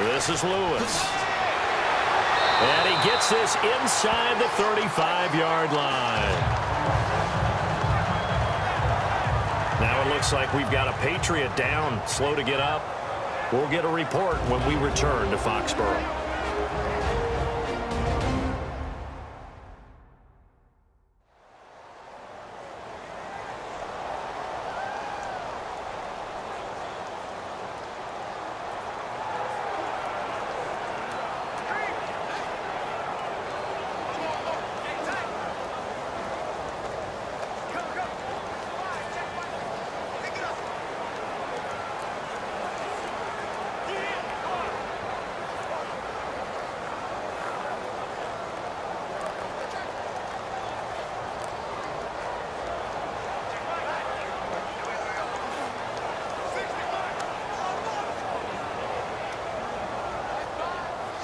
This is Lewis. And he gets this inside the 35-yard line. Now it looks like we've got a Patriot down, slow to get up. We'll get a report when we return to Foxborough.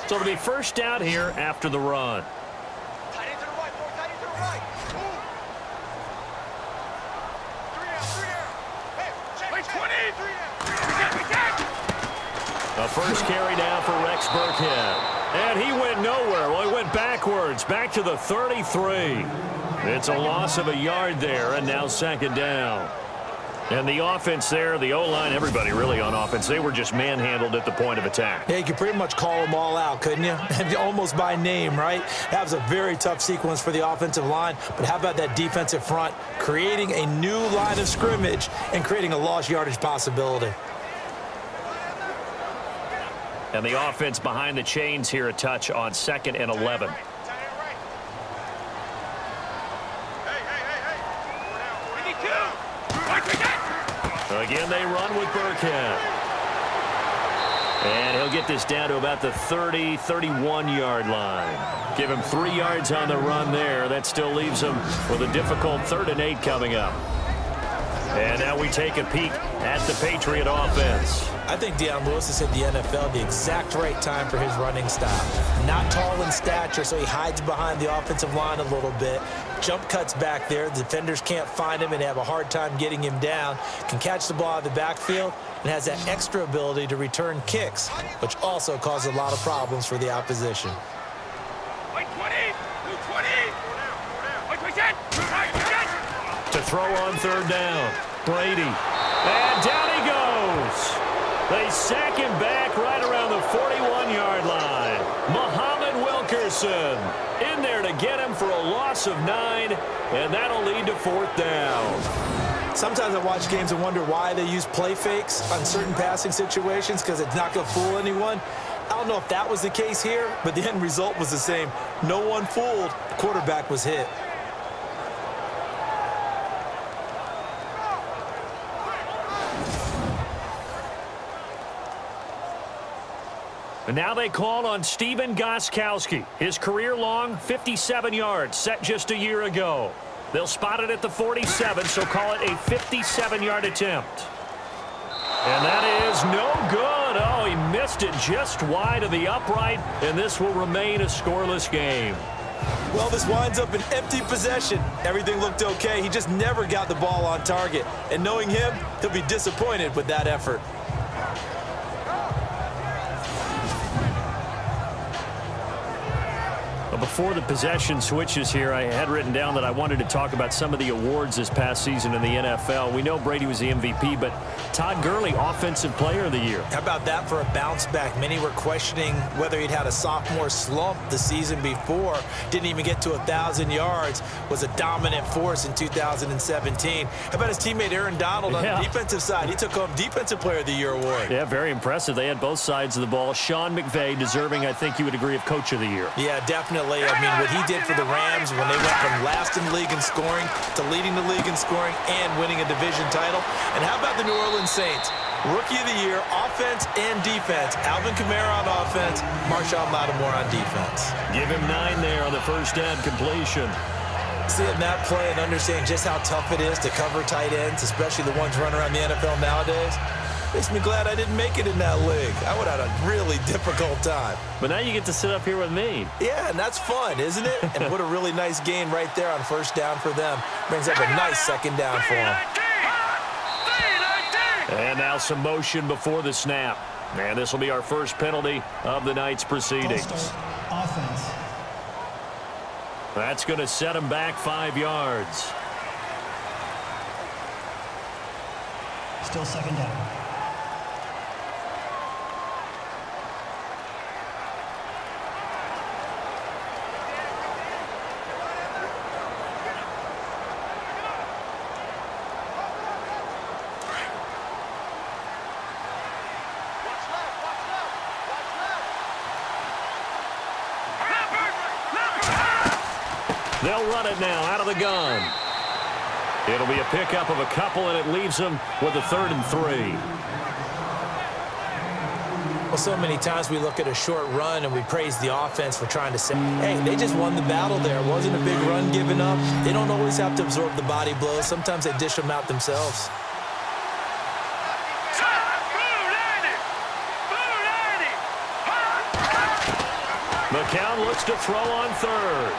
So it'll be first down here after the run. Tight end to the right, boy. Tight end to the right. Move. 3 down. Hey, check. 20. 3 down. The first carry down for Rex Burkhead. And he went nowhere. Well, he went backwards, back to the 33. It's a loss of a yard there, and now second down. And the offense there, the O-line, everybody really on offense, they were just manhandled at the point of attack. Yeah, you could pretty much call them all out, couldn't you? Almost by name, right? That was a very tough sequence for the offensive line. But how about that defensive front creating a new line of scrimmage and creating a lost yardage possibility? And the offense behind the chains here, a touch on 2nd and 11. Again, they run with Burkhead. And he'll get this down to about the 30, 31-yard line. Give him 3 yards on the run there. That still leaves him with a difficult 3rd and 8 coming up. And now we take a peek at the Patriot offense. I think Deion Lewis has hit the NFL the exact right time for his running style. Not tall in stature, so he hides behind the offensive line a little bit. Jump cuts back there. The defenders can't find him and have a hard time getting him down. Can catch the ball out of the backfield and has that extra ability to return kicks, which also causes a lot of problems for the opposition. To throw on 3rd down. Brady. And down he goes. They sack him back right around the 41-yard line. Muhammad Wilkerson in there to get him for a loss of 9, and that'll lead to 4th down. Sometimes I watch games and wonder why they use play fakes on certain passing situations, because it's not going to fool anyone. I don't know if that was the case here, but the end result was the same. No one fooled. The quarterback was hit. And now they call on Stephen Gostkowski. His career-long 57 yards set just a year ago. They'll spot it at the 47, so call it a 57-yard attempt. And that is no good. Oh, he missed it just wide of the upright, and this will remain a scoreless game. Well, this winds up an empty possession. Everything looked okay. He just never got the ball on target. And knowing him, he'll be disappointed with that effort. Before the possession switches here, I had written down that I wanted to talk about some of the awards this past season in the NFL. We know Brady was the MVP, but Todd Gurley, Offensive Player of the Year. How about that for a bounce back? Many were questioning whether he'd had a sophomore slump the season before. Didn't even get to 1,000 yards. Was a dominant force in 2017. How about his teammate Aaron Donald on the defensive side? He took home Defensive Player of the Year award. Yeah, very impressive. They had both sides of the ball. Sean McVay deserving, I think you would agree, of Coach of the Year. Yeah, definitely. I mean, what he did for the Rams when they went from last in the league in scoring to leading the league in scoring and winning a division title. And how about the New Orleans Saints? Rookie of the Year, offense and defense. Alvin Kamara on offense, Marshawn Lattimore on defense. Give him 9 there on the first down completion. Seeing that play and understanding just how tough it is to cover tight ends, especially the ones running around the NFL nowadays, makes me glad I didn't make it in that league. I would have had a really difficult time. But now you get to sit up here with me. Yeah, and that's fun, isn't it? And what a really nice gain right there on first down for them. Brings up a nice second down for them. And now some motion before the snap. And this will be our first penalty of the night's proceedings. Offense. That's going to set him back 5 yards. Still second down. They'll run it now out of the gun. It'll be a pickup of a couple, and it leaves them with a 3rd and 3. Well, so many times we look at a short run and we praise the offense for trying to say, hey, they just won the battle there. It wasn't a big run given up. They don't always have to absorb the body blows. Sometimes they dish them out themselves. McCown looks to throw on 3rd.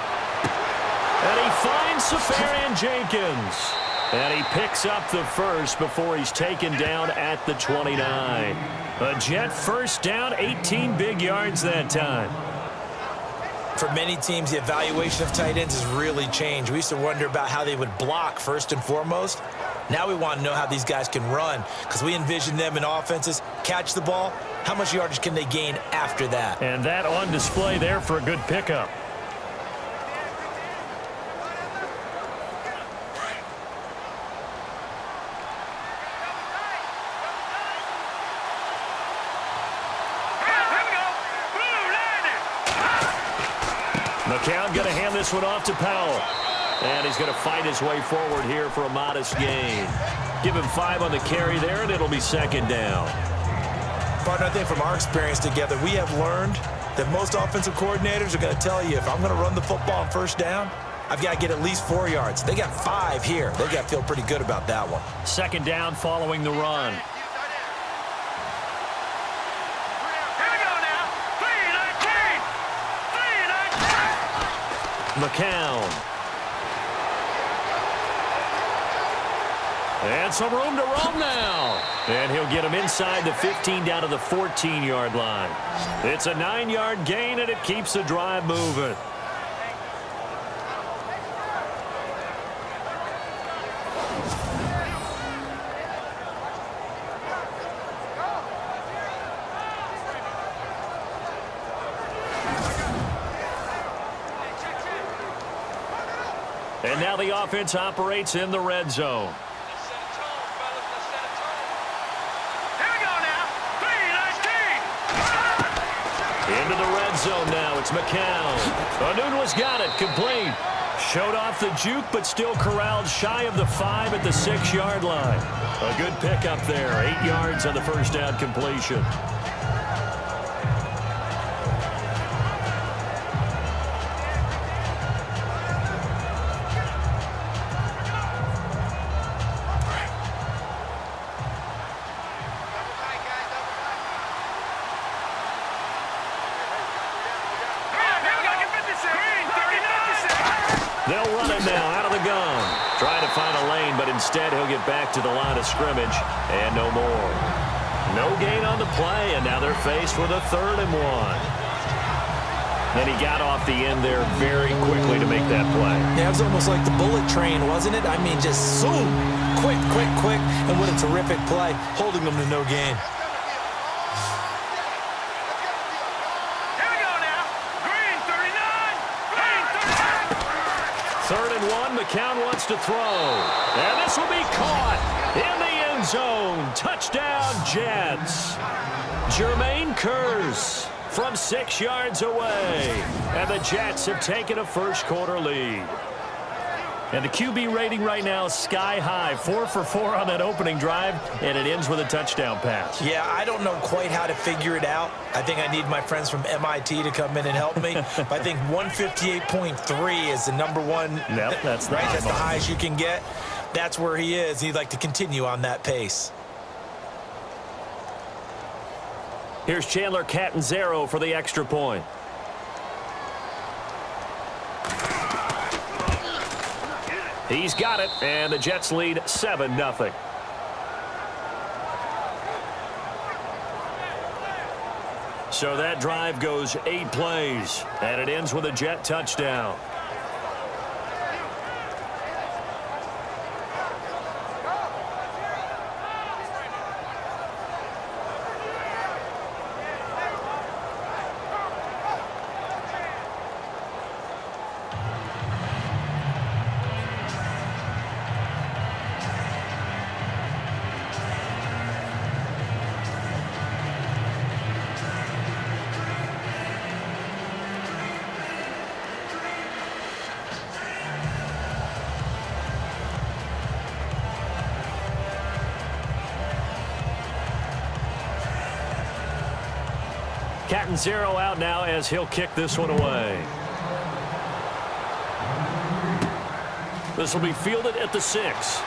And he finds Safarian Jenkins. And he picks up the first before he's taken down at the 29. A Jet first down, 18 big yards that time. For many teams, the evaluation of tight ends has really changed. We used to wonder about how they would block first and foremost. Now we want to know how these guys can run, because we envision them in offenses catch the ball. How much yardage can they gain after that? And that on display there for a good pickup. McCown going to hand this one off to Powell. And he's going to fight his way forward here for a modest gain. Give him 5 on the carry there, and it'll be 2nd down. Partner, I think from our experience together, we have learned that most offensive coordinators are going to tell you, if I'm going to run the football on 1st down, I've got to get at least 4 yards. They got 5 here. They got to feel pretty good about that one. 2nd down following the run. McCown. And some room to roam now. And he'll get him inside the 15 down to the 14-yard line. It's a 9-yard gain, and it keeps the drive moving. And now the offense operates in the red zone. Into the red zone now. It's McCown. Anunua's got it. Complete. Showed off the juke, but still corralled shy of the 5 at the 6-yard line. A good pickup there. 8 yards on the first down completion. They'll run it now out of the gun. Trying to find a lane, but instead he'll get back to the line of scrimmage and no more. No gain on the play, and now they're faced with a 3rd and 1. Then he got off the end there very quickly to make that play. Yeah, it was almost like the bullet train, wasn't it? I mean, just zoom. Quick, quick, quick. And what a terrific play, holding them to no gain. 3rd and 1, McCown wants to throw. And this will be caught in the end zone. Touchdown, Jets. Jermaine Kearse from 6 yards away. And the Jets have taken a first-quarter lead. And the QB rating right now is sky high. 4 for 4 on that opening drive, and it ends with a touchdown pass. Yeah, I don't know quite how to figure it out. I think I need my friends from MIT to come in and help me. But I think 158.3 is the number one. Yep, that's right. That's the highest you can get. That's where he is. He'd like to continue on that pace. Here's Chandler Catanzaro for the extra point. He's got it, and the Jets lead 7-0. So that drive goes 8 plays, and it ends with a Jet touchdown. Cat and zero out now as he'll kick this one away. This will be fielded at the 6.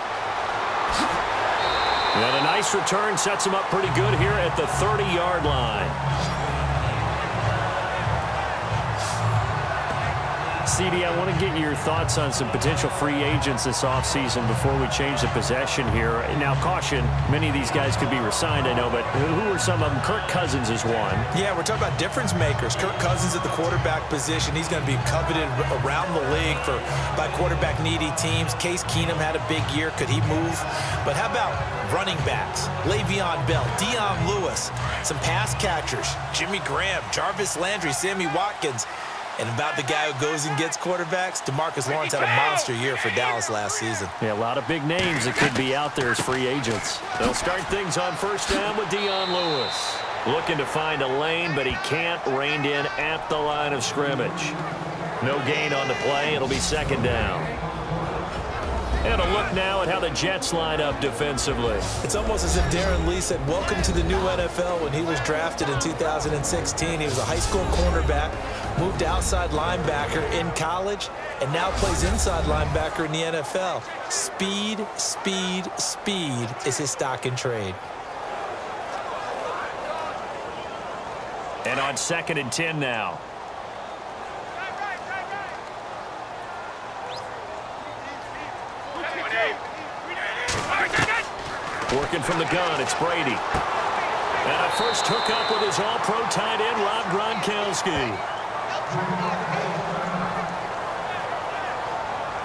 And a nice return sets him up pretty good here at the 30-yard line. CD, I want to get your thoughts on some potential free agents this offseason before we change the possession here. Now, caution, many of these guys could be re-signed, I know, but who are some of them? Kirk Cousins is one. Yeah, we're talking about difference makers. Kirk Cousins at the quarterback position. He's going to be coveted around the league by quarterback-needy teams. Case Keenum had a big year. Could he move? But how about running backs? Le'Veon Bell, Dion Lewis, some pass catchers, Jimmy Graham, Jarvis Landry, Sammy Watkins. And about the guy who goes and gets quarterbacks, DeMarcus Lawrence had a monster year for Dallas last season. Yeah, a lot of big names that could be out there as free agents. They'll start things on first down with Dion Lewis. Looking to find a lane, but he can't. Reined in at the line of scrimmage. No gain on the play. It'll be second down. And a look now at how the Jets line up defensively. It's almost as if Darren Lee said, welcome to the new NFL. When he was drafted in 2016, he was a high school cornerback, moved to outside linebacker in college, and now plays inside linebacker in the NFL. Speed, speed, speed is his stock in trade. And on 2nd and 10 now. Working from the gun, it's Brady. And a first hookup with his all-pro tight end, Rob Gronkowski.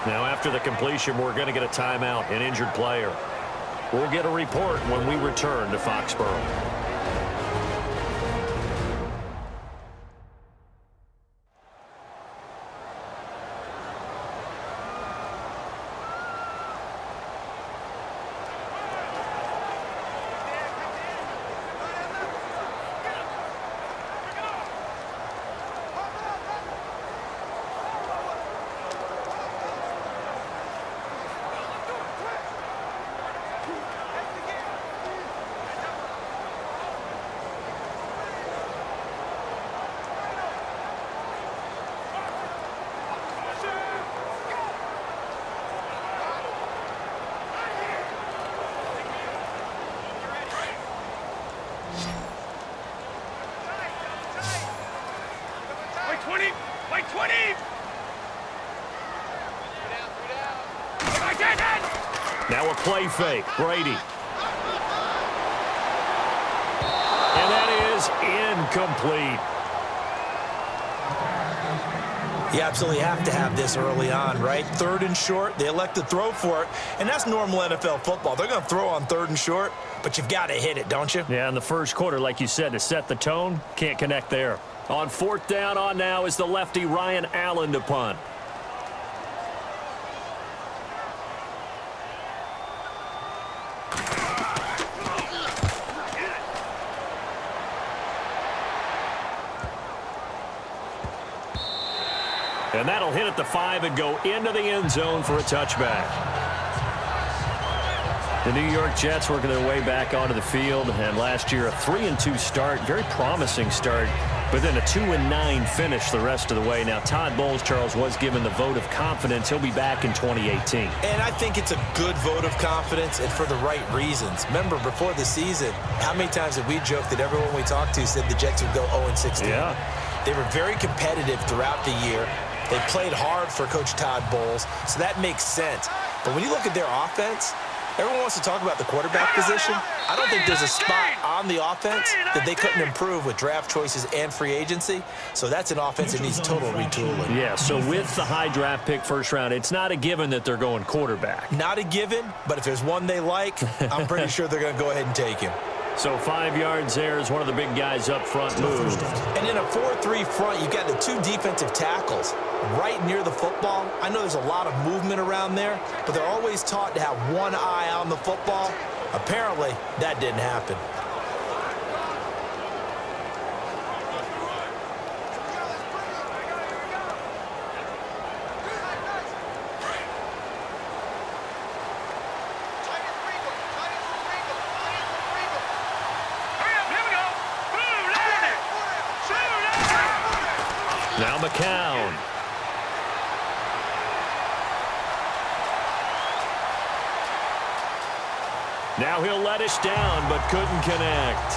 Now, after the completion, we're going to get a timeout, an injured player. We'll get a report when we return to Foxborough. Now a play fake, Brady. And that is incomplete. You absolutely have to have this early on, right? 3rd and short, they elect to throw for it, and that's normal NFL football. They're going to throw on 3rd and short, but you've got to hit it, don't you? Yeah, in the first quarter, like you said, to set the tone, can't connect there. On 4th down on now is the lefty Ryan Allen to punt. And that'll hit at the 5 and go into the end zone for a touchback. The New York Jets working their way back onto the field, and last year a 3-2 start, very promising start, but then a 2-9 finish the rest of the way. Now Todd Bowles, Charles, was given the vote of confidence. He'll be back in 2018. And I think it's a good vote of confidence and for the right reasons. Remember, before the season, how many times have we joked that everyone we talked to said the Jets would go 0-16? Yeah. They were very competitive throughout the year. They played hard for Coach Todd Bowles, so that makes sense. But when you look at their offense, Everyone wants to talk about the quarterback position. I don't think there's a spot on the offense that they couldn't improve with draft choices and free agency. So that's an offense that needs total retooling. Yeah, so with the high draft pick first round, it's not a given that they're going quarterback. Not a given, but if there's one they like, I'm pretty sure they're going to go ahead and take him. So 5 yards there is one of the big guys up front moved. And in a 4-3 front, you've got the 2 defensive tackles right near the football. I know there's a lot of movement around there, but they're always taught to have one eye on the football. Apparently, that didn't happen. Now McCown. Now he'll let us down, but couldn't connect.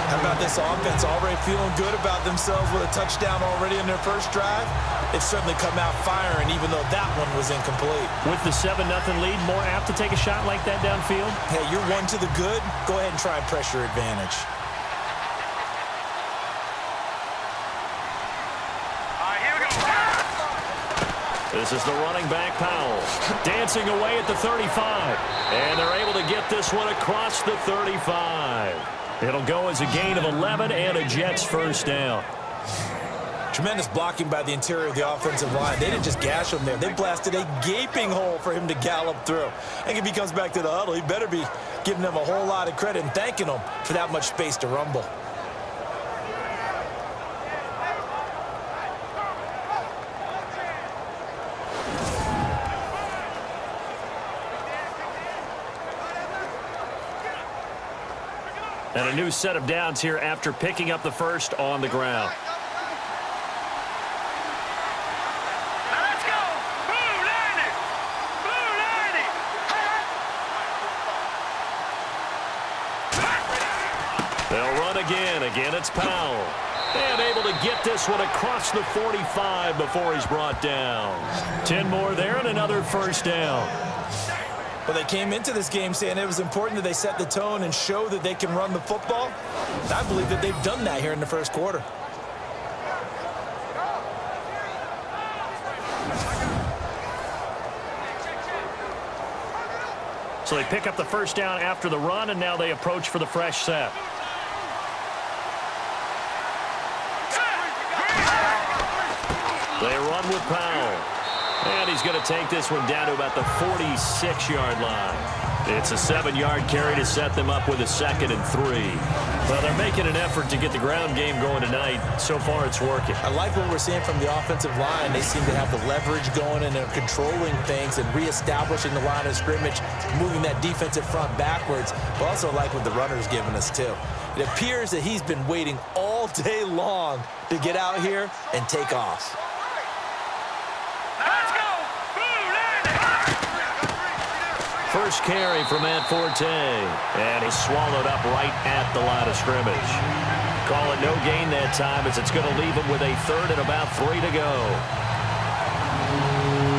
How about this offense already feeling good about themselves with a touchdown already in their first drive? They've certainly come out firing, even though that one was incomplete. With the 7-0 lead, more apt to take a shot like that downfield? Hey, you're one to the good. Go ahead and try and press your advantage. This is the running back, Powell, dancing away at the 35. And they're able to get this one across the 35. It'll go as a gain of 11 and a Jets first down. Tremendous blocking by the interior of the offensive line. They didn't just gash him there. They blasted a gaping hole for him to gallop through. I think if he comes back to the huddle, he better be giving them a whole lot of credit and thanking them for that much space to rumble. And a new set of downs here after picking up the first on the ground. Let's go! Blue 90! Blue 90! They'll run again. Again, it's Powell. And able to get this one across the 45 before he's brought down. 10 more there and another first down. Well, they came into this game saying it was important that they set the tone and show that they can run the football. I believe that they've done that here in the first quarter. So they pick up the first down after the run, and now they approach for the fresh set. They run with Powell. And he's going to take this one down to about the 46-yard line. It's a 7-yard carry to set them up with a 2nd and 3. Well, they're making an effort to get the ground game going tonight. So far, it's working. I like what we're seeing from the offensive line. They seem to have the leverage going, and they're controlling things and reestablishing the line of scrimmage, moving that defensive front backwards. But also like what the runner's giving us, too. It appears that he's been waiting all day long to get out here and take off. First carry from Matt Forte, and he's swallowed up right at the line of scrimmage. Call it no gain that time, as it's going to leave him with a 3rd and about 3 to go.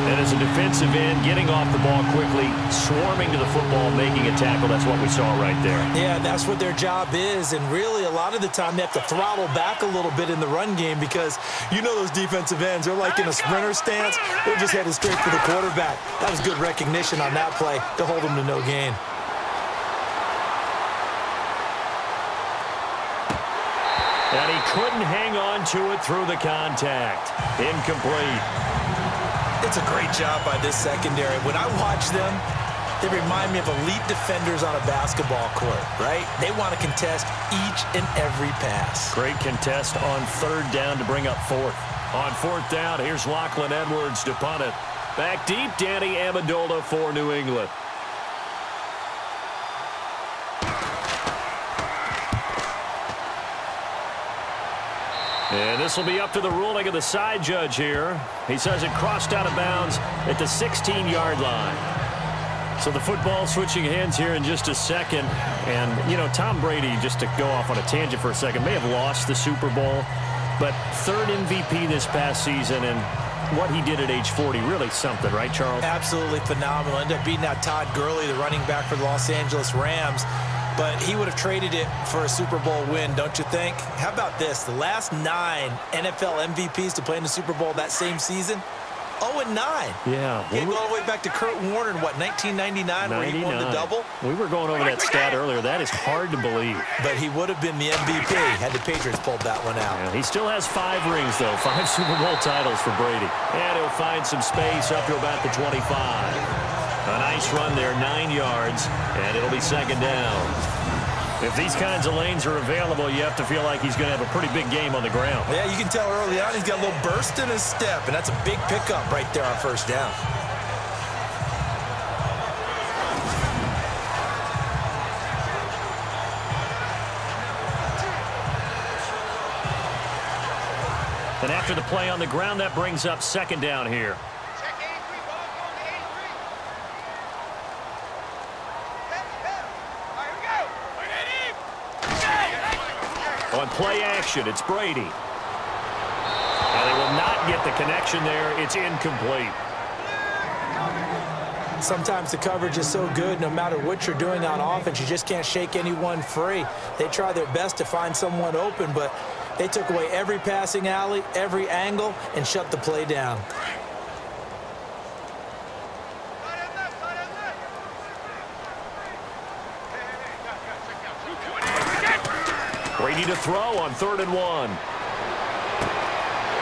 And as a defensive end, getting off the ball quickly, swarming to the football, making a tackle, that's what we saw right there. Yeah, that's what their job is, and really a lot of the time they have to throttle back a little bit in the run game because you know those defensive ends, they're like in a sprinter stance. They're just headed straight for the quarterback. That was good recognition on that play to hold them to no gain. And he couldn't hang on to it through the contact. Incomplete. It's a great job by this secondary. When I watch them, they remind me of elite defenders on a basketball court, right? They want to contest each and every pass. Great contest on 3rd down to bring up 4th. On 4th down, here's Lachlan Edwards to punt it. Back deep, Danny Amendola for New England. And this will be up to the ruling of the side judge here. He says it crossed out of bounds at the 16-yard line. So the football switching hands here in just a second. And, you know, Tom Brady, just to go off on a tangent for a second, may have lost the Super Bowl, but 3rd MVP this past season. And what he did at age 40, really something, right, Charles? Absolutely phenomenal. Ended up beating out Todd Gurley, the running back for the Los Angeles Rams. But he would have traded it for a Super Bowl win, don't you think? How about this? The last 9 NFL MVPs to play in the Super Bowl that same season, 0-9. Yeah. You go all the way back to Kurt Warner in, what, 1999, where he won the double? We were going over that stat earlier. That is hard to believe. But he would have been the MVP had the Patriots pulled that one out. Yeah, he still has 5 rings, though. 5 Super Bowl titles for Brady. And he'll find some space up to about the 25. A nice run there, 9 yards, and it'll be second down. If these kinds of lanes are available, you have to feel like he's going to have a pretty big game on the ground. Yeah, you can tell early on he's got a little burst in his step, and that's a big pickup right there on first down. And after the play on the ground, that brings up second down here. On play action, it's Brady. And they will not get the connection there. It's incomplete. Sometimes the coverage is so good, no matter what you're doing on offense, you just can't shake anyone free. They try their best to find someone open, but they took away every passing alley, every angle, and shut the play down. Brady to throw on 3rd and 1.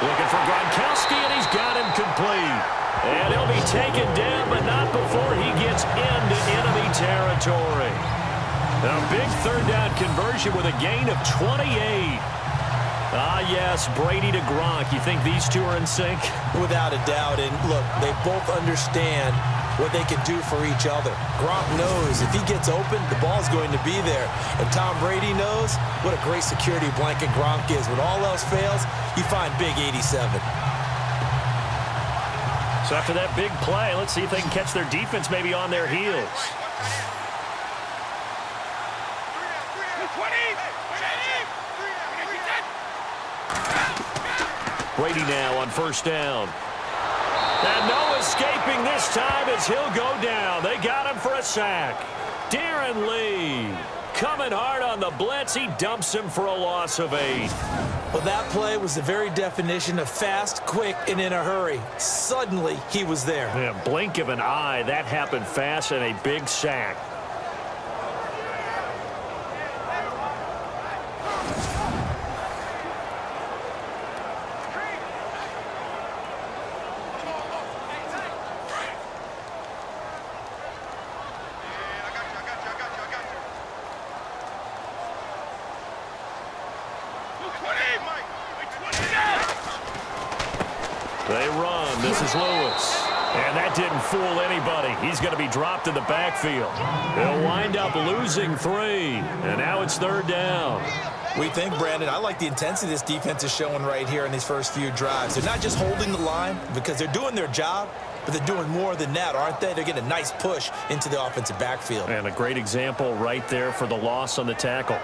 Looking for Gronkowski, and he's got him complete. And he'll be taken down, but not before he gets into enemy territory. A big 3rd down conversion with a gain of 28. Ah, yes, Brady to Gronk. You think these two are in sync? Without a doubt. And look, they both understand what they can do for each other. Gronk knows if he gets open, the ball's going to be there. And Tom Brady knows what a great security blanket Gronk is. When all else fails, you find big 87. So after that big play, let's see if they can catch their defense maybe on their heels. Brady now on first down. And no escaping this time as he'll go down. They got him for a sack. Darren Lee coming hard on the blitz. He dumps him for a loss of 8. Well, that play was the very definition of fast, quick, and in a hurry. Suddenly, he was there. Yeah, blink of an eye. That happened fast and a big sack. They run. This is Lewis. And that didn't fool anybody. He's going to be dropped in the backfield. They'll wind up losing 3. And now it's 3rd down. We think, Brandon, I like the intensity this defense is showing right here in these first few drives. They're not just holding the line because they're doing their job, but they're doing more than that, aren't they? They're getting a nice push into the offensive backfield. And a great example right there for the loss on the tackle.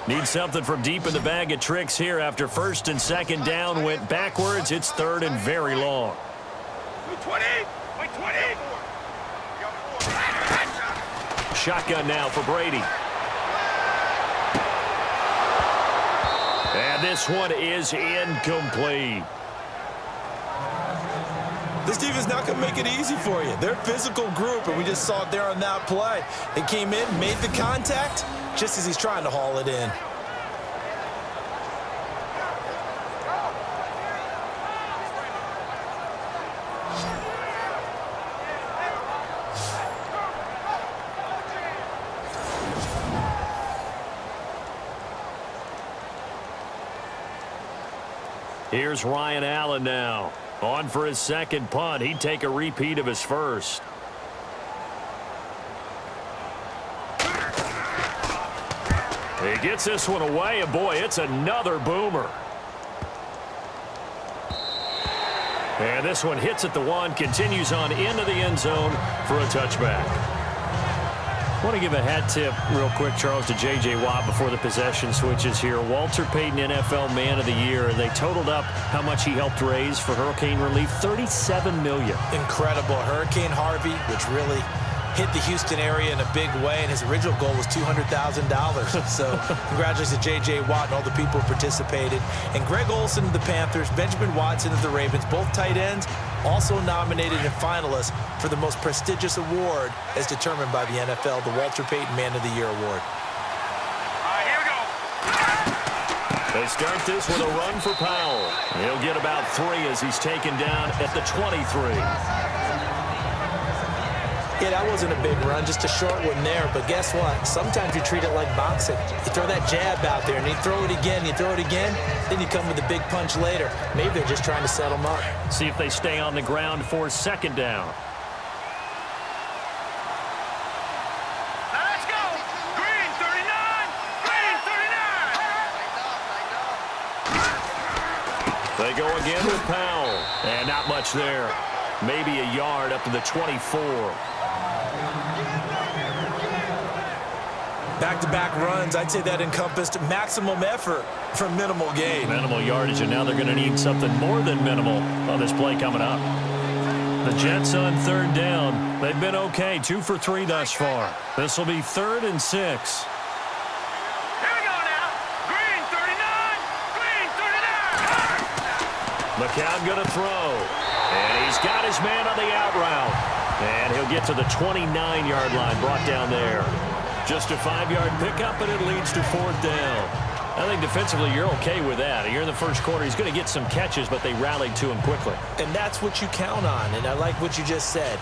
Need something from deep in the bag of tricks here after 1st and 2nd down went backwards. It's 3rd and very long. 20. Shotgun now for Brady. And this one is incomplete. This defense is not going to make it easy for you. They're a physical group, and we just saw it there on that play. They came in, made the contact, just as he's trying to haul it in. Here's Ryan Allen now. On for his 2nd punt. He'd take a repeat of his first. He gets this one away, and boy, it's another boomer. And this one hits at the 1, continues on into the end zone for a touchback. I want to give a hat tip real quick, Charles, to J.J. Watt before the possession switches here. Walter Payton, NFL Man of the Year. They totaled up how much he helped raise for hurricane relief, $37 million. Incredible. Hurricane Harvey, which really hit the Houston area in a big way, and his original goal was $200,000. So congratulations to J.J. Watt and all the people who participated. And Greg Olsen of the Panthers, Benjamin Watson of the Ravens, both tight ends, also nominated and finalists for the most prestigious award as determined by the NFL, the Walter Payton Man of the Year Award. Here we go. They start this with a run for Powell. He'll get about 3 as he's taken down at the 23. Yeah, that wasn't a big run, just a short one there. But guess what? Sometimes you treat it like boxing. You throw that jab out there, and you throw it again, then you come with a big punch later. Maybe they're just trying to set them up. See if they stay on the ground for second down. Let's go. Green 39. Green 39. They go again with Powell. And not much there. Maybe a yard up to the 24. Back-to-back runs, I'd say that encompassed maximum effort for minimal gain. Minimal yardage, and now they're going to need something more than minimal on this play coming up. The Jets on third down. They've been okay, 2 for 3 thus far. This will be 3rd and 6. Here we go now. Green 39. Green 39. McCown going to throw. And he's got his man on the out route. And he'll get to the 29-yard line, brought down there. Just a 5-yard pickup, and it leads to 4th down. I think defensively you're okay with that. Here in the first quarter, he's going to get some catches, but they rallied to him quickly. And that's what you count on, and I like what you just said.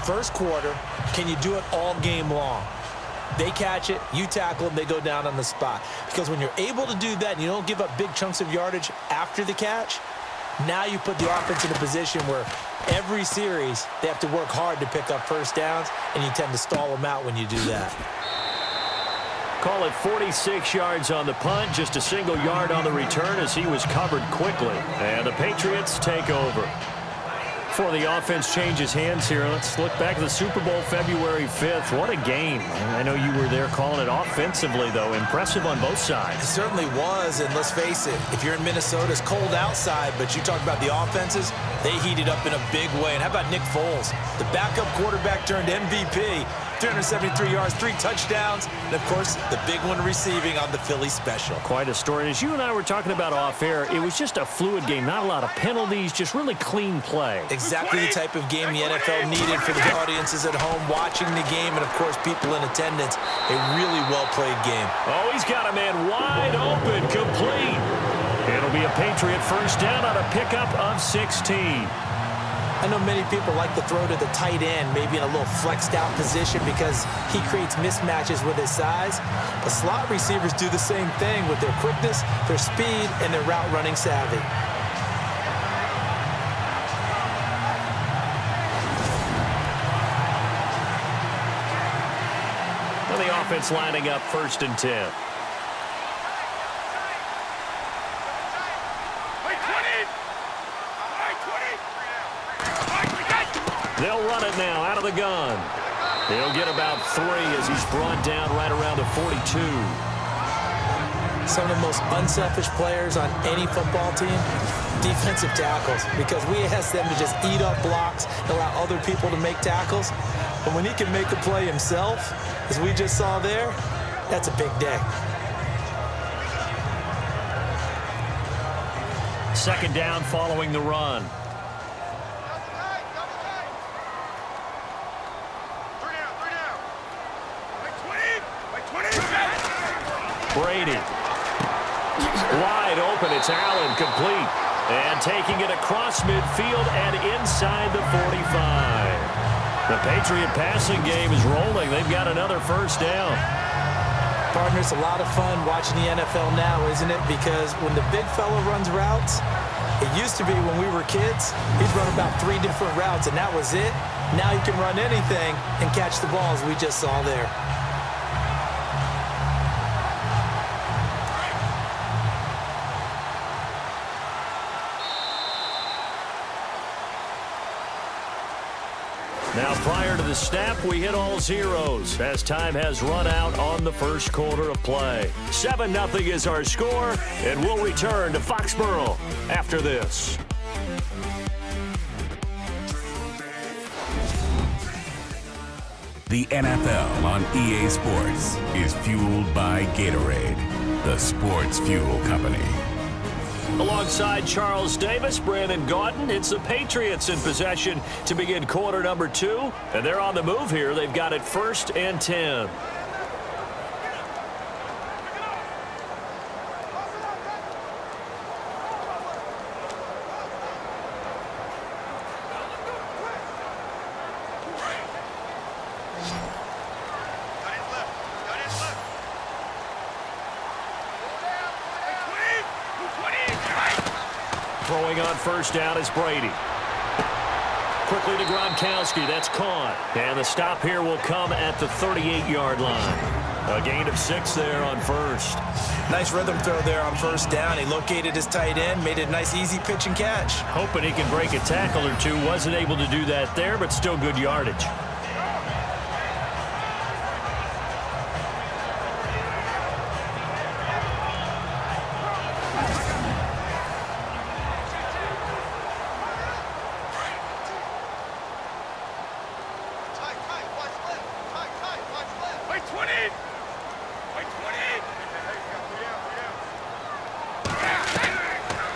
First quarter, can you do it all game long? They catch it, you tackle them, they go down on the spot. Because when you're able to do that and you don't give up big chunks of yardage after the catch, now you put the offense in a position where every series they have to work hard to pick up first downs, and you tend to stall them out when you do that. Call it 46 yards on the punt, just a single yard on the return as he was covered quickly. And the Patriots take over. Before the offense changes hands here, let's look back at the Super Bowl February 5th. What a game. I know you were there calling it offensively, though. Impressive on both sides. It certainly was, and let's face it, if you're in Minnesota, it's cold outside, but you talk about the offenses, they heated up in a big way. And how about Nick Foles? The backup quarterback turned MVP. 373 yards, 3 touchdowns, and, of course, the big one receiving on the Philly special. Quite a story. And as you and I were talking about off air, it was just a fluid game. Not a lot of penalties, just really clean play. Exactly the type of game the NFL needed for the audiences at home watching the game and, of course, people in attendance. A really well-played game. Oh, he's got a man wide open, complete. It'll be a Patriot first down on a pickup of 16. I know many people like to throw to the tight end, maybe in a little flexed out position because he creates mismatches with his size. But slot receivers do the same thing with their quickness, their speed, and their route running savvy. Well, the offense lining up 1st and 10. They'll run it now out of the gun. He'll get about 3 as he's brought down right around the 42. Some of the most unselfish players on any football team, defensive tackles, because we ask them to just eat up blocks and allow other people to make tackles. But when he can make a play himself, as we just saw there, that's a big day. 2nd down following the run. Brady. Wide open. It's Allen, complete. And taking it across midfield and inside the 45. The Patriot passing game is rolling. They've got another first down. Partner, it's a lot of fun watching the NFL now, isn't it? Because when the big fella runs routes, it used to be when we were kids, he'd run about 3 different routes, and that was it. Now he can run anything and catch the balls we just saw there. Now, prior to the snap, we hit all zeros as time has run out on the first quarter of play. 7-0 is our score, and we'll return to Foxborough after this. The NFL on EA Sports is fueled by Gatorade, the sports fuel company. Alongside Charles Davis, Brandon Gaudin, it's the Patriots in possession to begin quarter number 2. And they're on the move here. They've got it 1st and 10. Throwing on first down is Brady. Quickly to Gronkowski. That's caught. And the stop here will come at the 38-yard line. A gain of 6 there on first. Nice rhythm throw there on first down. He located his tight end, made it a nice easy pitch and catch. Hoping he can break a tackle or two. Wasn't able to do that there, but still good yardage.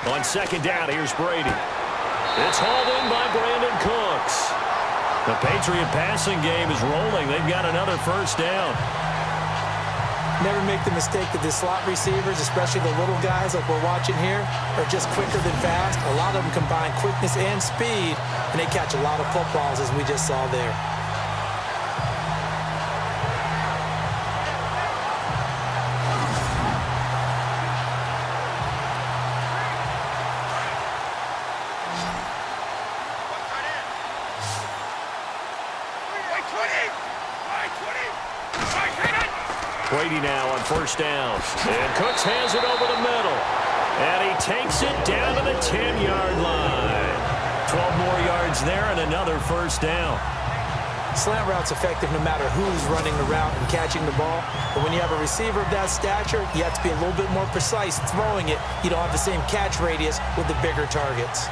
On second down, here's Brady. It's hauled in by Brandon Cooks. The Patriot passing game is rolling. They've got another first down. Never make the mistake that the slot receivers, especially the little guys like we're watching here, are just quicker than fast. A lot of them combine quickness and speed, and they catch a lot of footballs, as we just saw there. Brady now on first down. And Cooks hands it over the middle. And he takes it down to the 10-yard line. 12 more yards there and another first down. Slant route's effective no matter who's running the route and catching the ball. But when you have a receiver of that stature, you have to be a little bit more precise throwing it. You don't have the same catch radius with the bigger targets.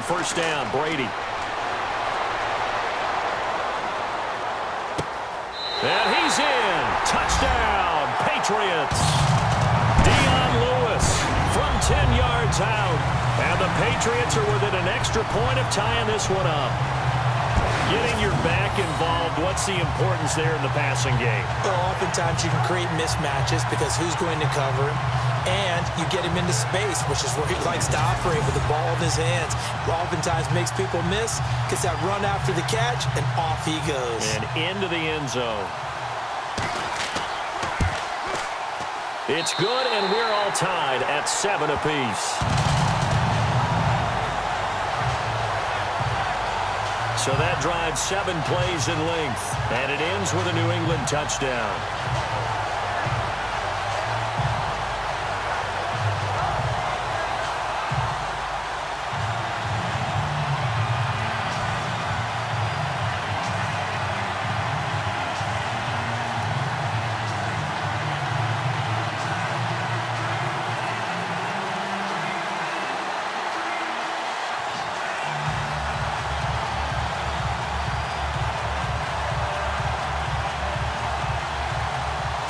First down, Brady. And he's in. Touchdown, Patriots. Dion Lewis from 10 yards out. And the Patriots are within an extra point of tying this one up. Getting your back involved, what's the importance there in the passing game? Well, oftentimes you can create mismatches because who's going to cover him? And you get him into space, which is where he likes to operate with the ball in his hands. Oftentimes makes people miss, gets that run after the catch, and off he goes. And into the end zone. It's good, and we're all tied at 7 apiece. So that drives 7 plays in length, and it ends with a New England touchdown.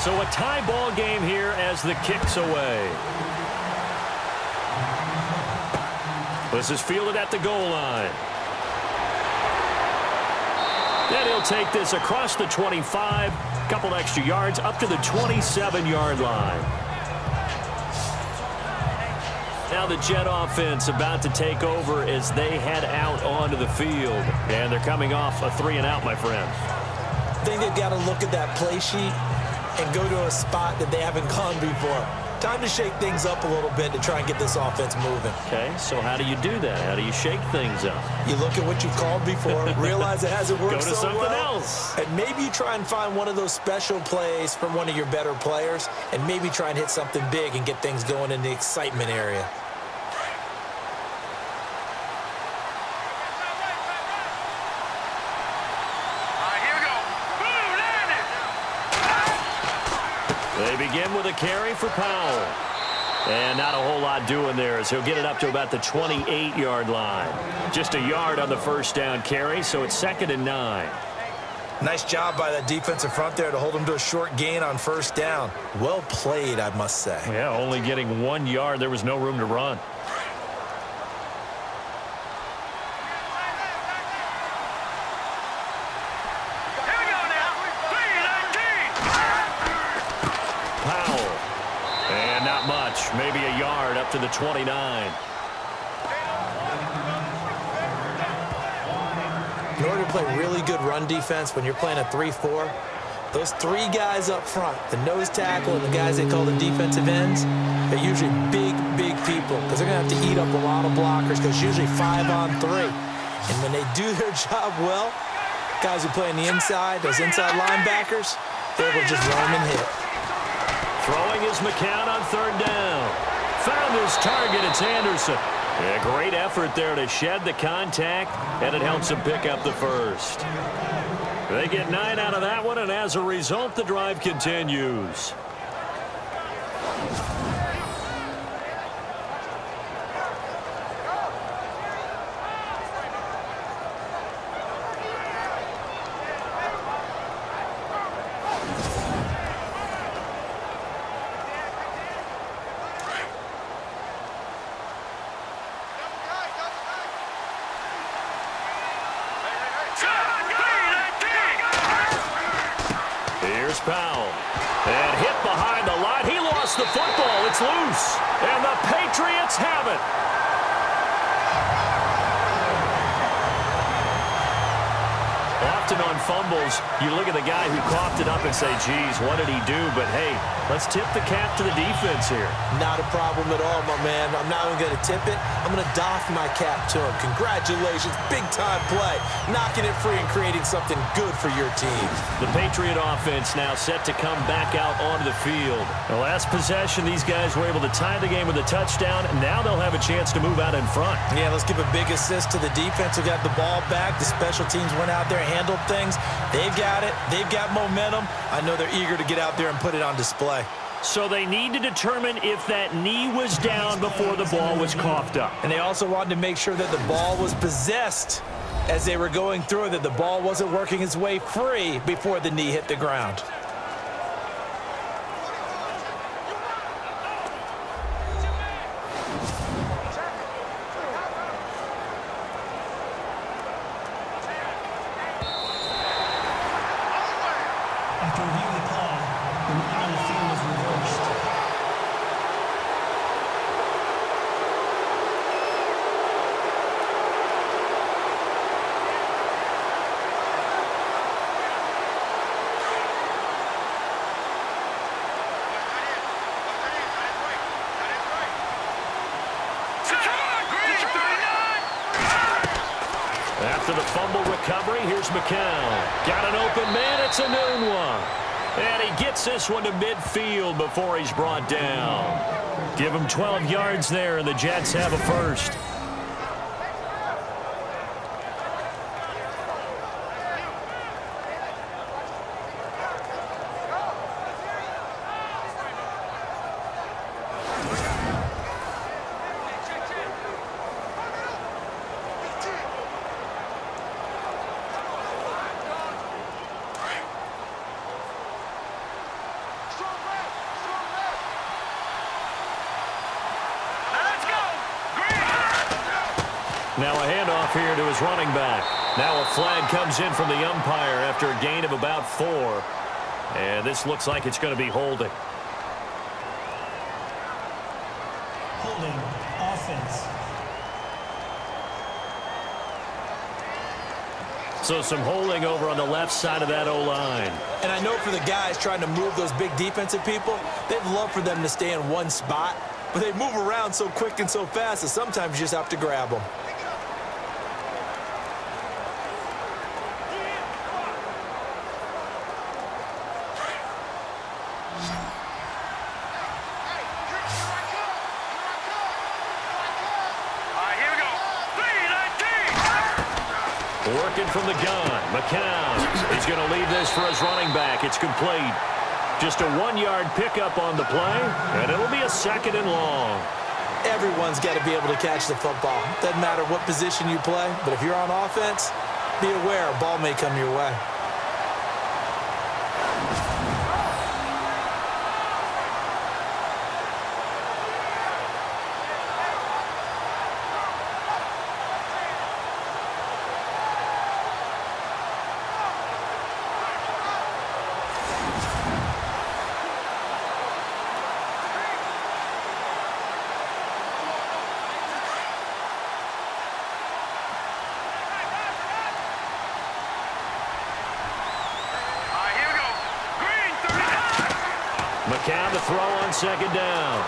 So a tie ball game here as the kick's away. This is fielded at the goal line. And he'll take this across the 25, couple extra yards, up to the 27-yard line. Now the Jet offense about to take over as they head out onto the field. And they're coming off a 3-and-out, my friend. I think they've got to look at that play sheet and go to a spot that they haven't gone before. Time to shake things up a little bit to try and get this offense moving. Okay, so how do you do that? How do you shake things up? You look at what you called before, realize it hasn't worked Go to so something well, else. and maybe you try and find one of those special plays from one of your better players, and maybe try and hit something big and get things going in the excitement area. They begin with a carry for Powell. And not a whole lot doing there as he'll get it up to about the 28-yard line. Just a yard on the first down carry, so it's 2nd and 9. Nice job by that defensive front there to hold him to a short gain on first down. Well played, I must say. Yeah, only getting 1 yard. There was no room to run. Maybe a yard up to the 29. In order to play really good run defense when you're playing a 3-4, those 3 guys up front, the nose tackle and the guys they call the defensive ends, they're usually big, big people because they're going to have to eat up a lot of blockers because usually 5 on 3. And when they do their job well, guys who play on the inside, those inside linebackers, they're able to just run and hit. Throwing is McCown on 3rd down. Found his target. It's Anderson. Yeah, great effort there to shed the contact, and it helps him pick up the first. They get 9 out of that one, and as a result, the drive continues. Here's Powell. And hit behind the line. He lost the football. It's loose. And the Patriots have it. Often on fumbles, you look at the guy who coughed it up and say, geez, what did he do? But, hey, let's tip the cap to the defense here. Not a problem at all, my man. I'm not even going to tip it. I'm going to doff my cap to him. Congratulations. Big-time play. Knocking it free and creating something good for your team. The Patriot offense now set to come back out onto the field. The last possession, these guys were able to tie the game with a touchdown. Now they'll have a chance to move out in front. Yeah, let's give a big assist to the defense who got the ball back. The special teams went out there, handled things. They've got it. They've got momentum. I know they're eager to get out there and put it on display. So they need to determine if that knee was down before the ball was coughed up. And they also wanted to make sure that the ball was possessed as they were going through, that the ball wasn't working its way free before the knee hit the ground. After reviewing the call, the rule on the field is reversed. After the fumble recovery, here's McCown. Got an open man. It's a noon one. And he gets this one to midfield before he's brought down. Give him 12 yards there, and the Jets have a first. Now a handoff here to his running back. Now a flag comes in from the umpire after a gain of about 4. And this looks like it's going to be holding. Holding offense. So some holding over on the left side of that O-line. And I know for the guys trying to move those big defensive people, they'd love for them to stay in one spot, but they move around so quick and so fast that sometimes you just have to grab them. Working from the gun, McCown. He's going to leave this for his running back. It's complete. Just a 1-yard pickup on the play, and it'll be a 2nd and long. Everyone's got to be able to catch the football. Doesn't matter what position you play, but if you're on offense, be aware a ball may come your way. McCown to throw on 2nd down.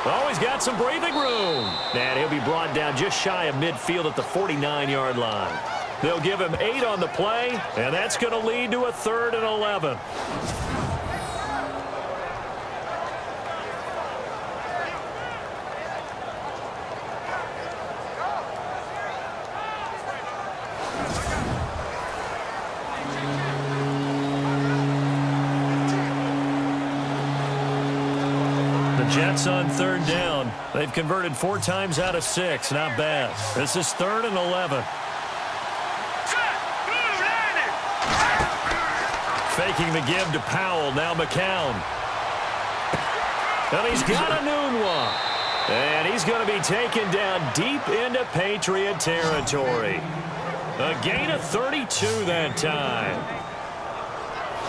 Oh, he's got some breathing room. And he'll be brought down just shy of midfield at the 49-yard line. They'll give him 8 on the play, and that's going to lead to a 3rd and 11. Jets on 3rd down. They've converted 4 times out of 6. Not bad. This is 3rd and 11. Faking the give to Powell. Now McCown. And he's got a noon one. And he's going to be taken down deep into Patriot territory. A gain of 32 that time.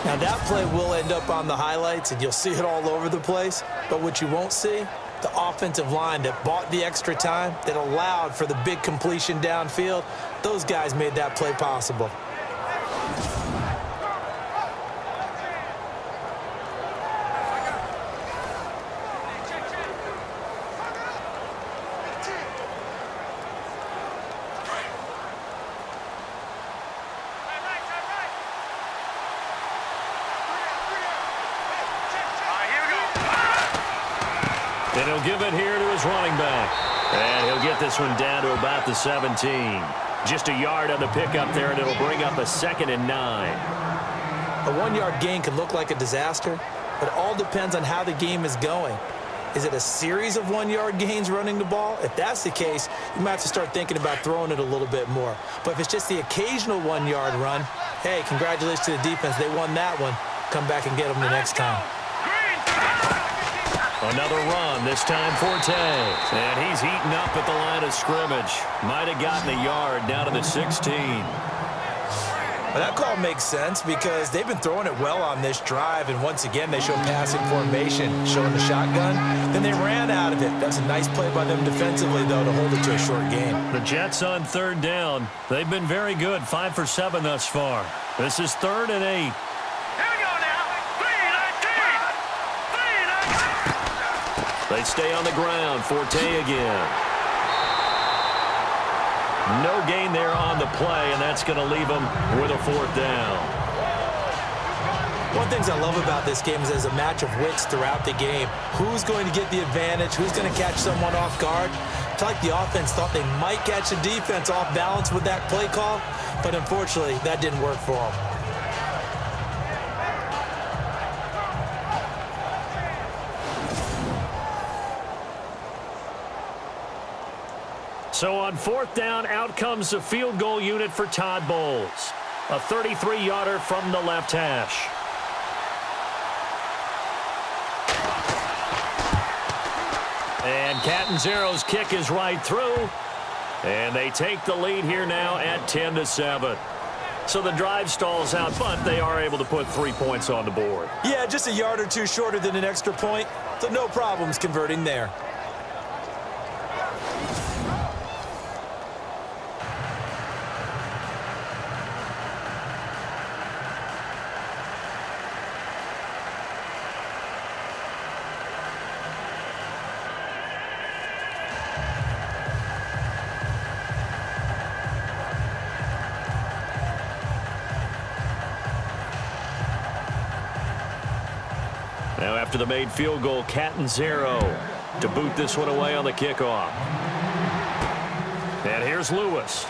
Now, that play will end up on the highlights, and you'll see it all over the place. But what you won't see, the offensive line that bought the extra time, that allowed for the big completion downfield, those guys made that play possible. And he'll give it here to his running back. And he'll get this one down to about the 17. Just a yard on the pickup there, and it'll bring up a 2nd and 9. A 1-yard gain can look like a disaster, but it all depends on how the game is going. Is it a series of 1-yard gains running the ball? If that's the case, you might have to start thinking about throwing it a little bit more. But if it's just the occasional 1-yard run, hey, congratulations to the defense. They won that one. Come back and get them the next time. Another run, this time Forte. And he's eaten up at the line of scrimmage. Might have gotten a yard down to the 16. Well, that call makes sense because they've been throwing it well on this drive, and once again they show passing formation, showing the shotgun. Then they ran out of it. That's a nice play by them defensively, though, to hold it to a short gain. The Jets on 3rd down. They've been very good, 5 for 7 thus far. This is 3rd and 8. They stay on the ground. Forte again. No gain there on the play, and that's going to leave them with a 4th down. One of the things I love about this game is there's a match of wits throughout the game. Who's going to get the advantage? Who's going to catch someone off guard? It's like the offense thought they might catch the defense off balance with that play call, but unfortunately, that didn't work for them. So on 4th down, out comes the field goal unit for Todd Bowles. A 33-yarder from the left hash. And Catanzaro's kick is right through. And they take the lead here now at 10-7. So the drive stalls out, but they are able to put 3 points on the board. Yeah, just a yard or two shorter than an extra point, so no problems converting there. after the made field goal. Catanzaro to boot this one away on the kickoff. And here's Lewis.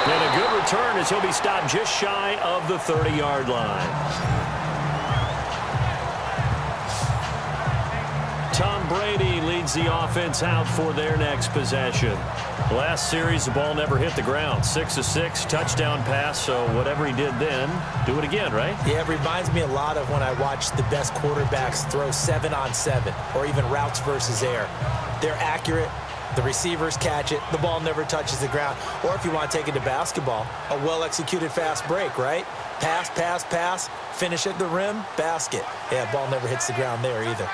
And a good return as he'll be stopped just shy of the 30-yard line. Tom Brady leads the offense out for their next possession. Last series, the ball never hit the ground. 6 of 6, touchdown pass, so whatever he did then, do it again, right? Yeah, it reminds me a lot of when I watched the best quarterbacks throw 7-on-7 or even routes versus air. They're accurate. The receivers catch it. The ball never touches the ground. Or if you want to take it to basketball, a well-executed fast break, right? Pass, pass, pass, finish at the rim, basket. Yeah, ball never hits the ground there either.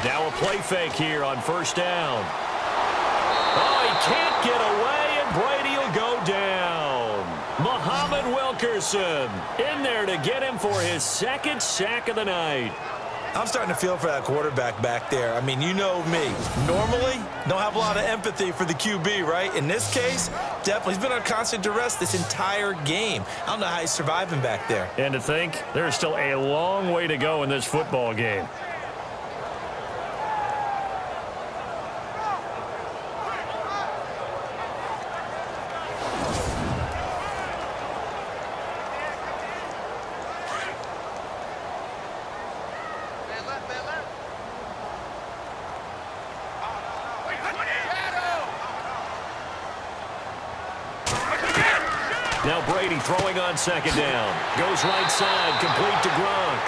Now a play fake here on first down. Oh, he can't get away, and Brady will go down. Muhammad Wilkerson in there to get him for his second sack of the night. I'm starting to feel for that quarterback back there. I mean, you know me. Normally, don't have a lot of empathy for the QB, right? In this case, definitely. He's been on constant duress this entire game. I don't know how he's surviving back there. And to think, there's still a long way to go in this football game. Now Brady throwing on second down. Goes right side, complete to Gronk.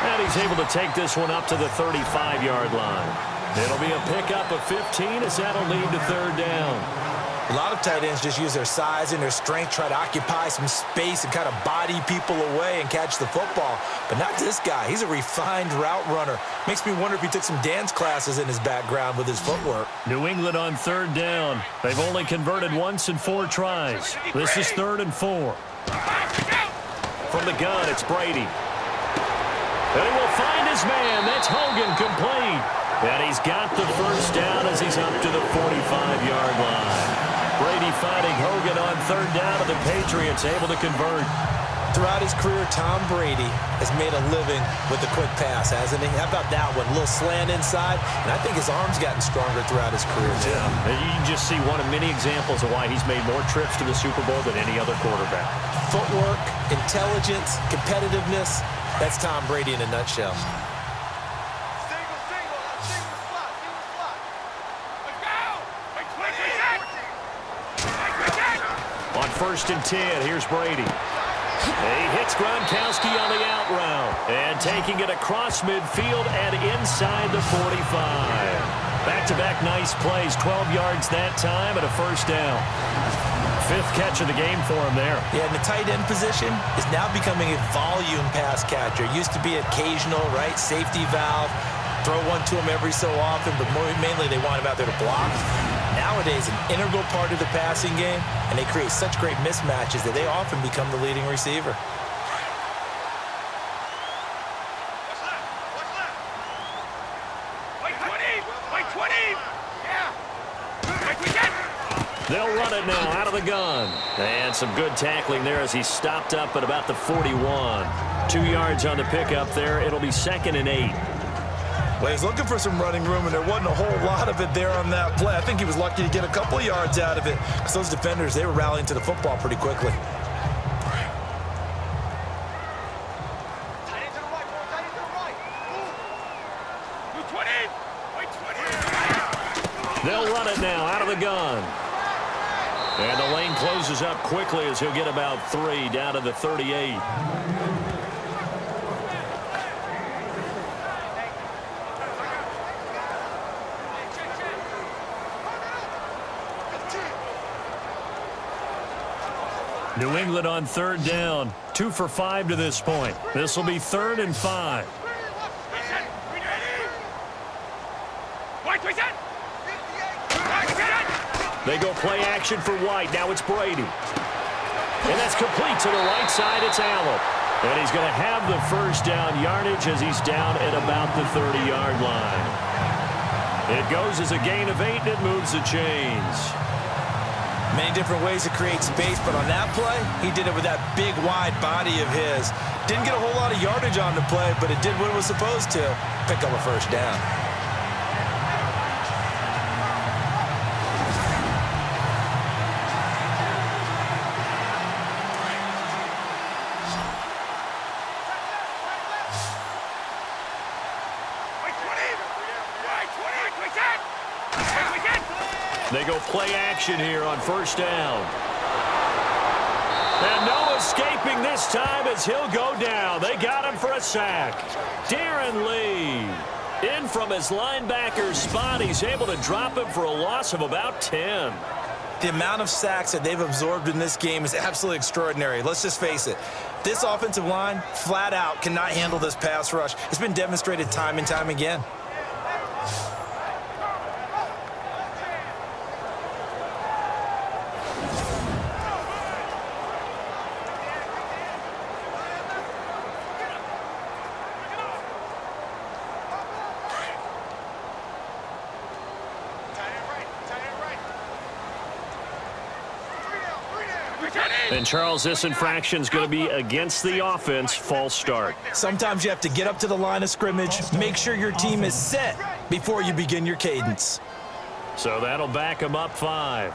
And he's able to take this one up to the 35-yard line. It'll be a pickup of 15 as that'll lead to third down. A lot of tight ends just use their size and their strength, try to occupy some space and kind of body people away and catch the football. But not this guy. He's a refined route runner. Makes me wonder if he took some dance classes in his background with his footwork. New England on third down. They've only converted once in 4 tries. This is 3rd and 4. From the gun, it's Brady. And he will find his man. That's Hogan, complete. And he's got the first down as he's up to the 45-yard line. Brady finding Hogan on third down, and the Patriots able to convert. Throughout his career, Tom Brady has made a living with the quick pass, hasn't he? How about that one? A little slant inside, and I think his arm's gotten stronger throughout his career, too. Yeah, and you can just see one of many examples of why he's made more trips to the Super Bowl than any other quarterback. Footwork, intelligence, competitiveness, that's Tom Brady in a nutshell. On 1st and 10, here's Brady. He hits Gronkowski on the out route. And taking it across midfield and inside the 45. Back-to-back nice plays, 12 yards that time and a first down. 5th catch of the game for him there. Yeah, and the tight end position is now becoming a volume pass catcher. Used to be occasional, right? Safety valve. Throw one to him every so often, but mainly they want him out there to block. Nowadays, an integral part of the passing game, and they create such great mismatches that they often become the leading receiver. They'll run it now out of the gun. And some good tackling there as he stopped up at about the 41. 2 yards on the pickup there. It'll be 2nd and 8. Well, he's looking for some running room, and there wasn't a whole lot of it there on that play. I think he was lucky to get a couple of yards out of it because those defenders, they were rallying to the football pretty quickly. They'll run it now out of the gun. And the lane closes up quickly as he'll get about 3 down to the 38. New England on third down. 2 for 5 to this point. This will be 3rd and 5. They go play action for White. Now it's Brady. And that's complete to the right side. It's Allen. And he's going to have the first down yardage as he's down at about the 30-yard line. It goes as a gain of 8, and it moves the chains. Many different ways to create space, but on that play, he did it with that big, wide body of his. Didn't get a whole lot of yardage on the play, but it did what it was supposed to. Pick up a first down. They go play action here on first down. And no escaping this time as he'll go down. They got him for a sack. Darren Lee in from his linebacker spot. He's able to drop him for a loss of about 10. The amount of sacks that they've absorbed in this game is absolutely extraordinary. Let's just face it. This offensive line, flat out, cannot handle this pass rush. It's been demonstrated time and time again. And, Charles, this infraction is going to be against the offense. False start. Sometimes you have to get up to the line of scrimmage, make sure your team is set before you begin your cadence. So that'll back them up 5.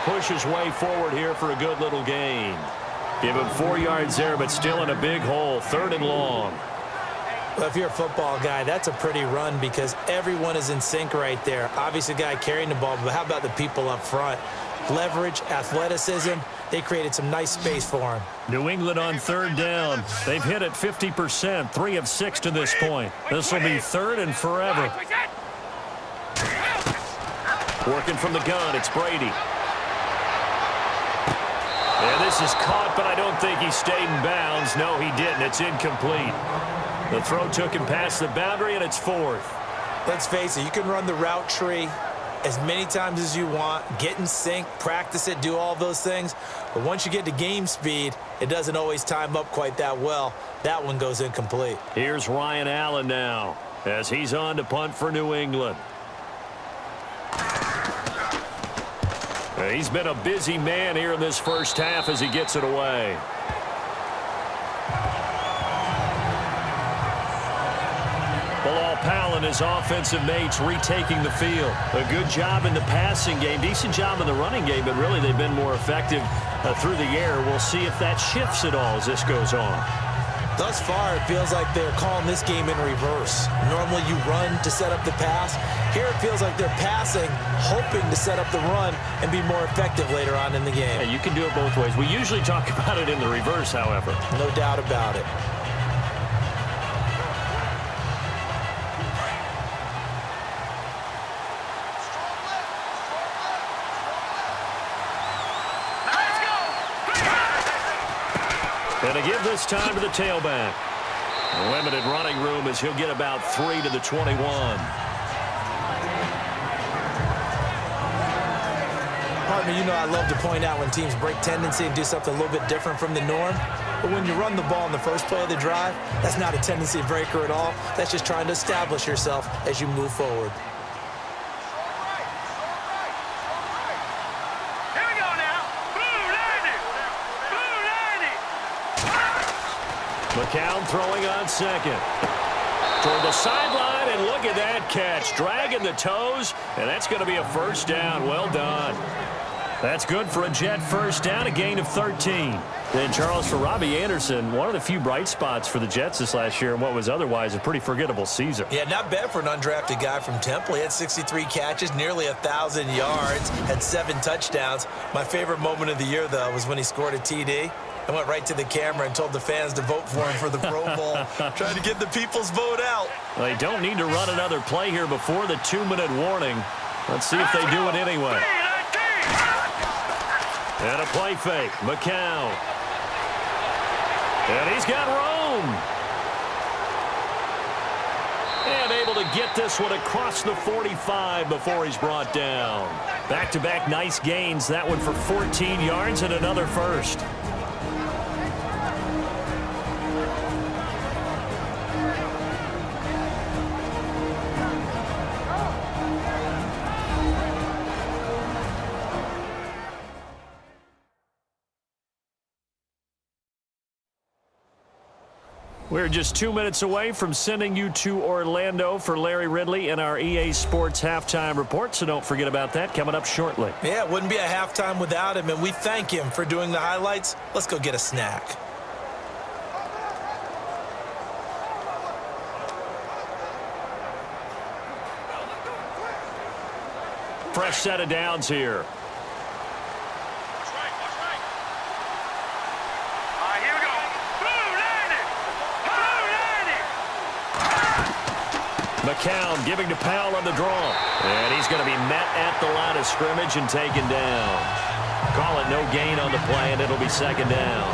Push his way forward here for a good little gain. Give him 4 yards there, but still in a big hole. 3rd and long. Well, if you're a football guy, that's a pretty run because everyone is in sync right there. Obviously, the guy carrying the ball, but how about the people up front? Leverage, athleticism, they created some nice space for him. New England on 3rd down. They've hit it 50%, 3 of 6 to this point. This will be 3rd and forever. Working from the gun, it's Brady. And this is caught, but I don't think he stayed in bounds. No, he didn't. It's incomplete. The throw took him past the boundary, and it's 4th. Let's face it, you can run the route tree as many times as you want, get in sync, practice it, do all those things. But once you get to game speed, it doesn't always time up quite that well. That one goes incomplete. Here's Ryan Allen now as he's on to punt for New England. He's been a busy man here in this first half as he gets it away. Bilal Powell and his offensive mates retaking the field. A good job in the passing game, decent job in the running game, but really they've been more effective through the air. We'll see if that shifts at all as this goes on. Thus far, it feels like they're calling this game in reverse. Normally you run to set up the pass. Here it feels like they're passing, hoping to set up the run and be more effective later on in the game. Yeah, you can do it both ways. We usually talk about it in the reverse, however. No doubt about it. And to give this time to the tailback. Limited running room as he'll get about 3 to the 21. Partner, you know I love to point out when teams break tendency and do something a little bit different from the norm. But when you run the ball in the first play of the drive, that's not a tendency breaker at all. That's just trying to establish yourself as you move forward. McCown throwing on second. Toward the sideline, and look at that catch. Dragging the toes, and that's going to be a first down. Well done. That's good for a Jet first down, a gain of 13. Then, Charles, for Robbie Anderson, one of the few bright spots for the Jets this last year in what was otherwise a pretty forgettable season. Yeah, not bad for an undrafted guy from Temple. He had 63 catches, nearly 1,000 yards, had 7 touchdowns. My favorite moment of the year, though, was when he scored a TD. I went right to the camera and told the fans to vote for him for the Pro Bowl, trying to get the people's vote out. They don't need to run another play here before the 2-minute warning. Let's see if they do it anyway. And a play fake. McCown. And he's got Rome. And able to get this one across the 45 before he's brought down. Back-to-back nice gains. That one for 14 yards and another first. We're just 2 minutes away from sending you to Orlando for Larry Ridley and our EA Sports Halftime Report, so don't forget about that coming up shortly. Yeah, it wouldn't be a halftime without him, and we thank him for doing the highlights. Let's go get a snack. Fresh set of downs here. McCown giving to Powell on the draw. And he's going to be met at the line of scrimmage and taken down. Call it no gain on the play, and it'll be second down.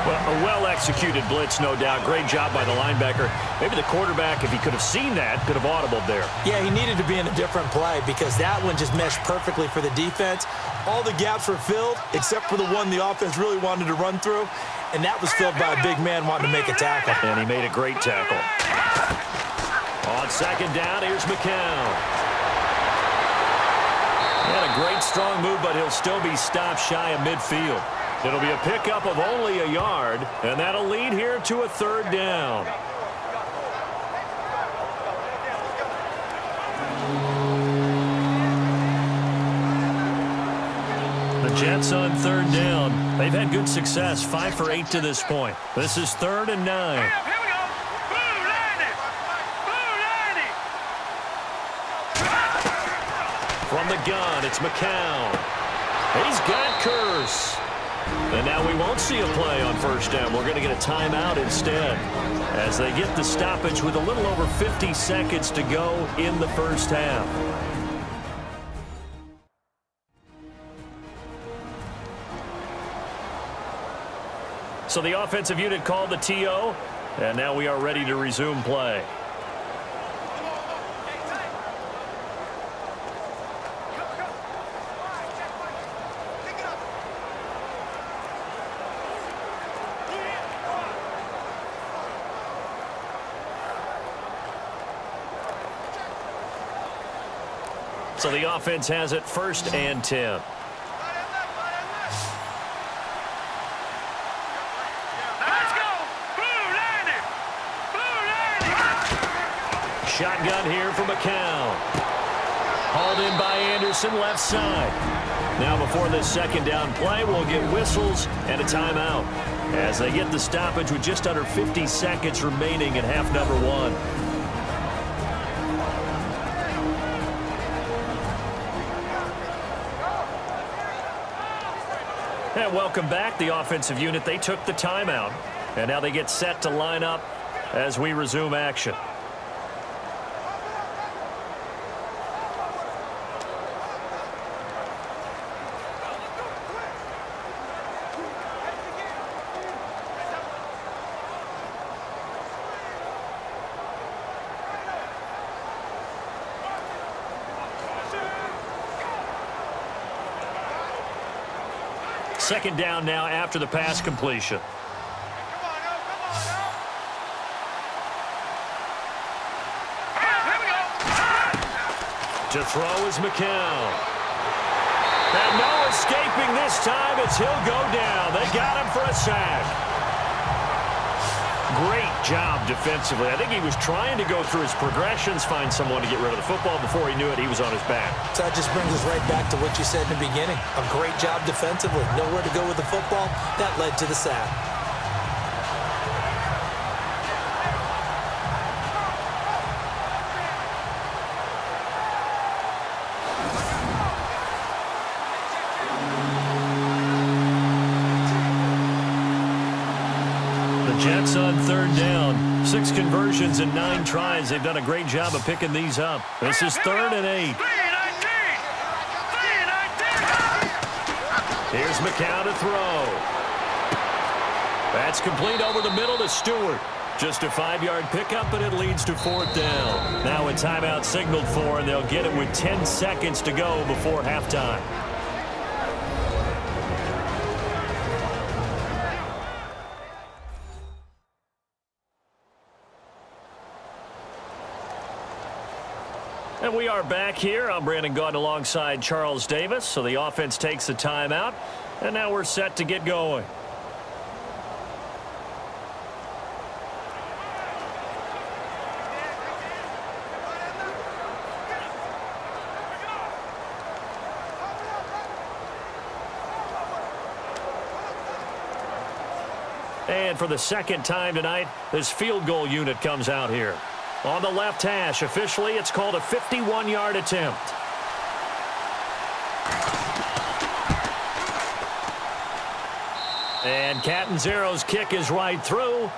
Well, a well-executed blitz, no doubt. Great job by the linebacker. Maybe the quarterback, if he could have seen that, could have audibled there. Yeah, he needed to be in a different play because that one just meshed perfectly for the defense. All the gaps were filled except for the one the offense really wanted to run through, and that was filled by a big man wanting to make a tackle. And he made a great tackle. On second down, here's McCown. And a great strong move, but he'll still be stopped shy of midfield. It'll be a pickup of only a yard, and that'll lead here to a third down. The Jets on third down. They've had good success, 5 for 8 to this point. This is 3rd and 9. From the gun, it's McCown. He's got Curse. And now we won't see a play on first down. We're going to get a timeout instead as they get the stoppage with a little over 50 seconds to go in the first half. So the offensive unit called the TO, and now we are ready to resume play. So the offense has it 1st and 10. Shotgun here for McCown. Hauled in by Anderson, left side. Now before this second down play, we'll get whistles and a timeout as they get the stoppage with just under 50 seconds remaining in half number 1. And welcome back, the offensive unit. They took the timeout, and now they get set to line up as we resume action. Second down now after the pass completion. To throw is McCown. And no escaping this time as he'll go down. They got him for a sack. Great job defensively. I think he was trying to go through his progressions, find someone to get rid of the football. Before he knew it, he was on his back. So that just brings us right back to what you said in the beginning. A great job defensively. Nowhere to go with the football. That led to the sack. Jets on third down. 6 conversions and 9 tries. They've done a great job of picking these up. This is 3rd and 8. Here's McCown to throw. That's complete over the middle to Stewart. Just a 5-yard pickup, and it leads to 4th down. Now a timeout signaled for, and they'll get it with 10 seconds to go before halftime. And we are back here. I'm Brandon Gaudin alongside Charles Davis. So the offense takes a timeout, and now we're set to get going. And for the second time tonight, this field goal unit comes out here. On the left hash, officially, it's called a 51-yard attempt. And Catanzaro's kick is right through.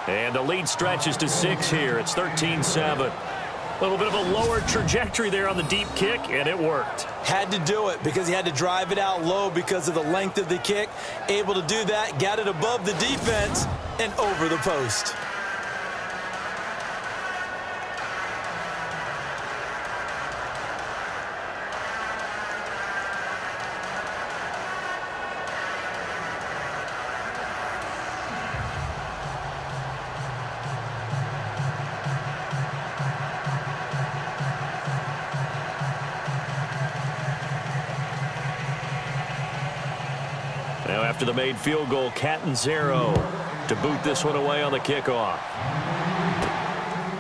And the lead stretches to 6 here. It's 13-7. A little bit of a lower trajectory there on the deep kick, and it worked. Had to do it because he had to drive it out low because of the length of the kick. Able to do that, got it above the defense, and over the post. Now after the made field goal, Catanzaro to boot this one away on the kickoff.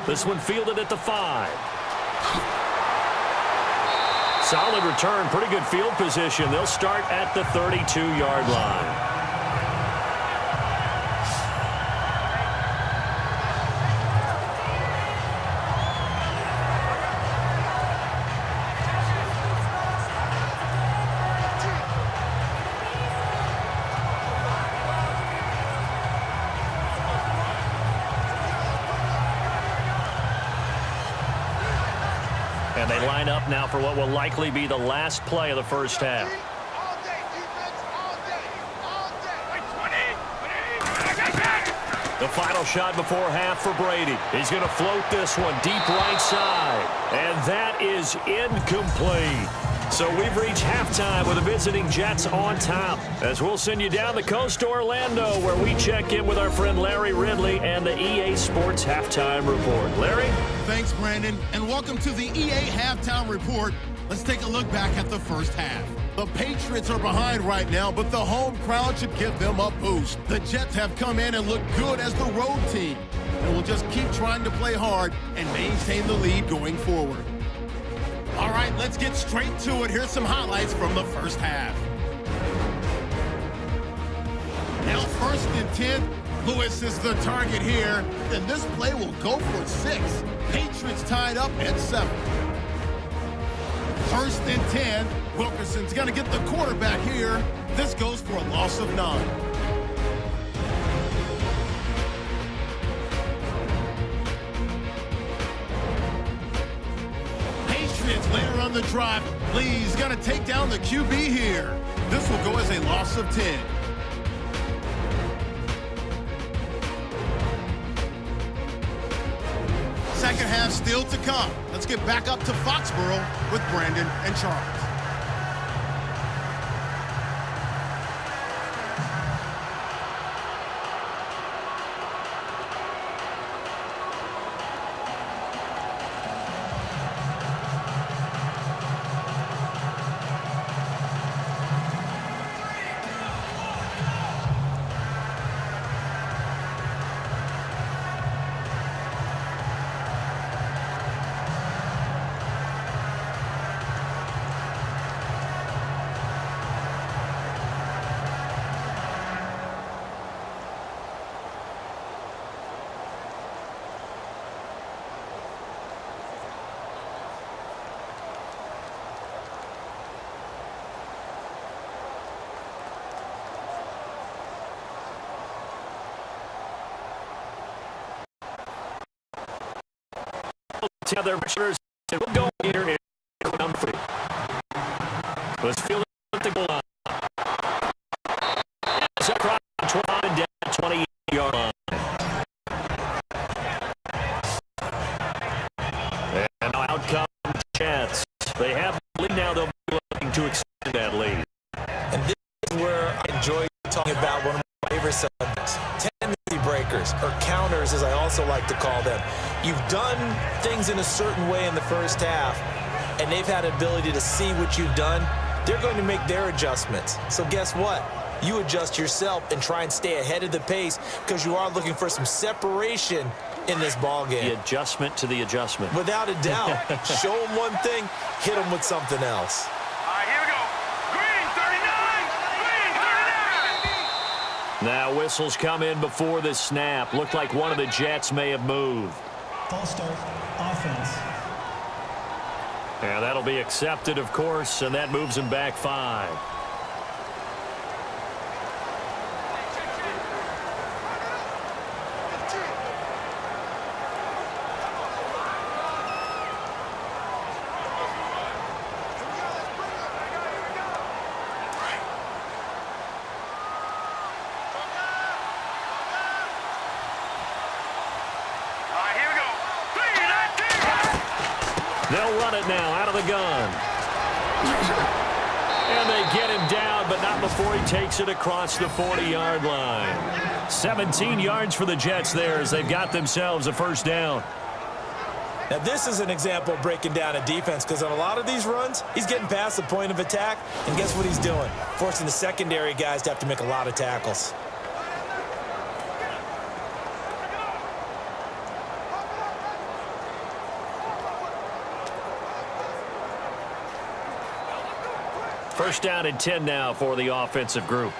This one fielded at the 5. Solid return, pretty good field position. They'll start at the 32-yard line. And they line up now for what will likely be the last play of the first half. All day, defense, all day, all day. 20. The final shot before half for Brady. He's going to float this one deep right side. And that is incomplete. So we've reached halftime with the visiting Jets on top. As we'll send you down the coast to Orlando, where we check in with our friend Larry Ridley and the EA Sports Halftime Report. Larry? Thanks, Brandon, and welcome to the EA Halftime Report. Let's take a look back at the first half. The Patriots are behind right now, but the home crowd should give them a boost. The Jets have come in and look good as the road team, and will just keep trying to play hard and maintain the lead going forward. All right, let's get straight to it. Here's some highlights from the first half. Now 1st and 10. Lewis is the target here, and this play will go for 6. Patriots tied up at 7. 1st and 10. Wilkerson's going to get the quarterback here. This goes for a loss of 9. Patriots later on the drive. Lee's going to take down the QB here. This will go as a loss of 10. Second half still to come. Let's get back up to Foxborough with Brandon and Charles. Other rushers will go here in Humphrey. Let's field at the goal line. out come the Jets. They have the lead now. They'll be looking to extend that lead. And this is where I enjoy talking about one of my favorite subjects, tendency breakers, or counters as I also like to call them. You've done things in a certain way in the first half, and they've had an ability to see what you've done. They're going to make their adjustments. So guess what? You adjust yourself and try and stay ahead of the pace because you are looking for some separation in this ball game. The adjustment to the adjustment. Without a doubt. Show them one thing, hit them with something else. All right, here we go. Green 39. Green 39. Now whistles come in before the snap. Looked like one of the Jets may have moved. False start, offense. And that'll be accepted, of course, and that moves him back 5. They'll run it now out of the gun. And they get him down, but not before he takes it across the 40-yard line. 17 yards for the Jets there as they've got themselves a first down. Now, this is an example of breaking down a defense because on a lot of these runs, he's getting past the point of attack, and guess what he's doing? Forcing the secondary guys to have to make a lot of tackles. First down and 10 now for the offensive group.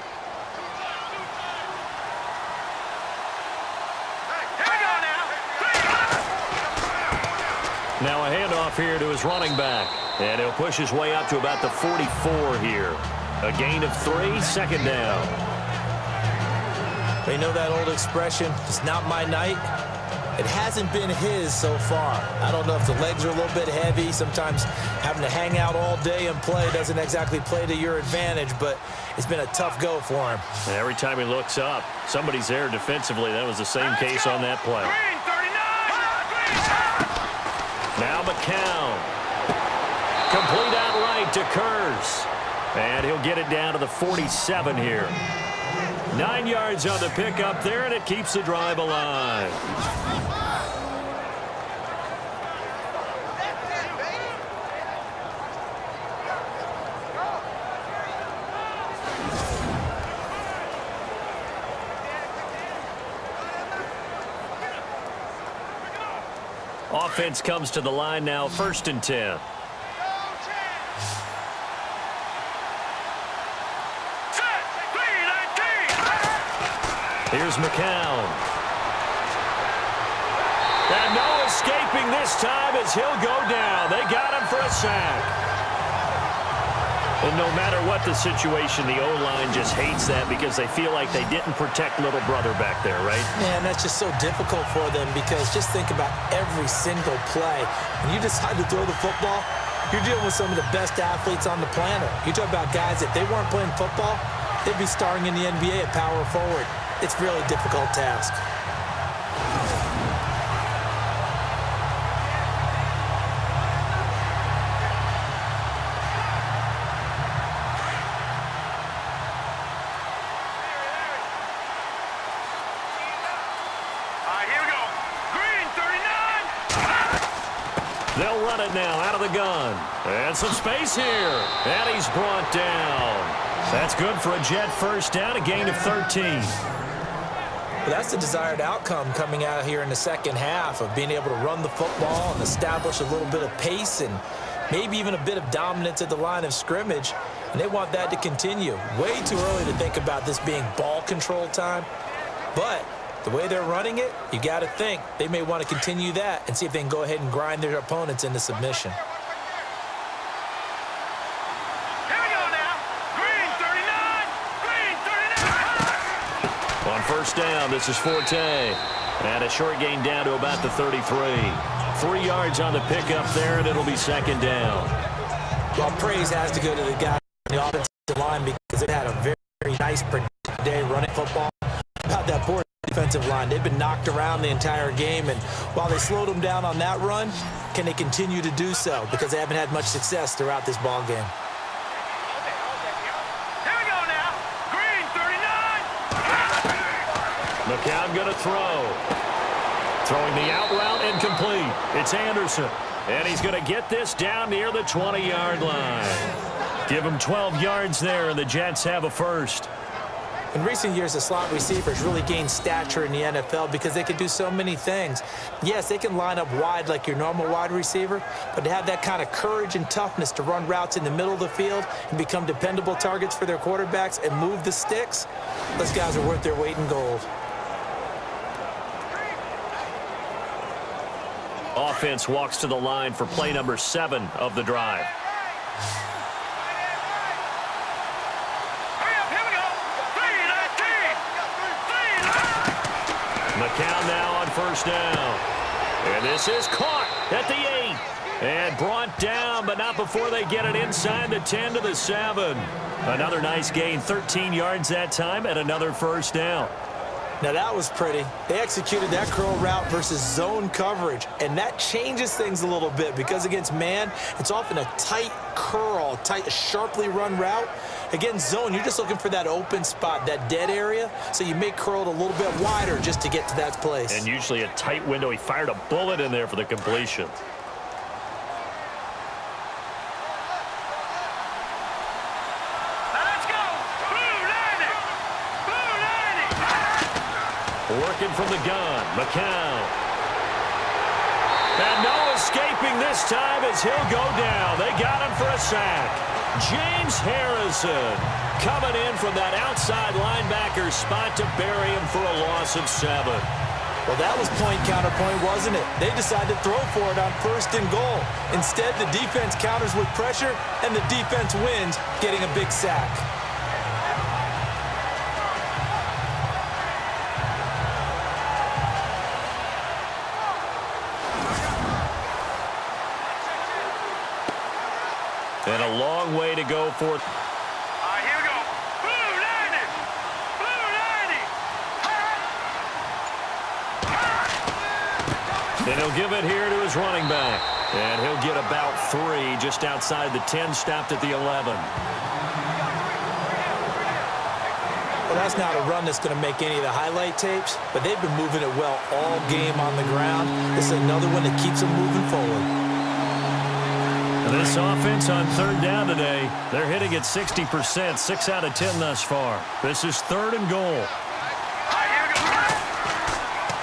Now a handoff here to his running back. And he'll push his way up to about the 44 here. A gain of 3, second down. They know that old expression, it's not my night. It hasn't been his so far. I don't know if the legs are a little bit heavy. Sometimes having to hang out all day and play doesn't exactly play to your advantage, but it's been a tough go for him. And every time he looks up, somebody's there defensively. That was the same case on that play. Now McCown. Complete outright to Kurz. And he'll get it down to the 47 here. 9 yards on the pickup there, and it keeps the drive alive. Offense comes to the line now, 1st and 10. Here's McCown. And no escaping this time as he'll go down. They got him for a sack. And no matter what the situation, the O-line just hates that because they feel like they didn't protect little brother back there, right? Man, that's just so difficult for them because just think about every single play. When you decide to throw the football, you're dealing with some of the best athletes on the planet. You talk about guys, if they weren't playing football, they'd be starring in the NBA at power forward. It's really a difficult task. They'll run it now out of the gun. And some space here. And he's brought down. That's good for a Jet first down, a gain of 13. Well, that's the desired outcome coming out here in the second half of being able to run the football and establish a little bit of pace and maybe even a bit of dominance at the line of scrimmage. And they want that to continue. Way too early to think about this being ball control time. But the way they're running it, you got to think they may want to continue that and see if they can go ahead and grind their opponents into submission. Here we go now. Green 39. Green 39. On first down, this is Forte. And a short gain down to about the 33. 3 yards on the pickup there, and it'll be second down. Well, praise has to go to the guy on the offensive line because they had a very, very nice day running football. About that board defensive line. They've been knocked around the entire game, and while they slowed them down on that run, can they continue to do so? Because they haven't had much success throughout this ball game. Here we go now. Green, 39. McCown going to throw. Throwing the out route incomplete. It's Anderson. And he's going to get this down near the 20-yard line. Give him 12 yards there, and the Jets have a first. In recent years, the slot receivers really gained stature in the NFL because they can do so many things. Yes, they can line up wide like your normal wide receiver, but to have that kind of courage and toughness to run routes in the middle of the field and become dependable targets for their quarterbacks and move the sticks, those guys are worth their weight in gold. Offense walks to the line for play number 7 of the drive. McCown now on first down. And this is caught at the 8. And brought down, but not before they get it inside the 10 to the 7. Another nice gain, 13 yards that time, and another first down. Now that was pretty. They executed that curl route versus zone coverage, and that changes things a little bit because against man, it's often a tight curl, tight, sharply run route. Against zone, you're just looking for that open spot, that dead area, so you make curl a little bit wider just to get to that place. And usually a tight window. He fired a bullet in there for the completion. Working from the gun, McCown. And no escaping this time as he'll go down. They got him for a sack. James Harrison coming in from that outside linebacker spot to bury him for a loss of 7. Well, that was point counterpoint, wasn't it? They decided to throw for it on first and goal. Instead, the defense counters with pressure, and the defense wins, getting a big sack. And a long way to go for it. Here we go. Blue 90. Blue 90. And he'll give it here to his running back. And he'll get about 3 just outside the 10, stopped at the 11. Well, that's not a run that's going to make any of the highlight tapes, but they've been moving it well all game on the ground. This is another one that keeps them moving forward. This offense on third down today, they're hitting at 60%, 6 out of 10 thus far. This is 3rd and goal.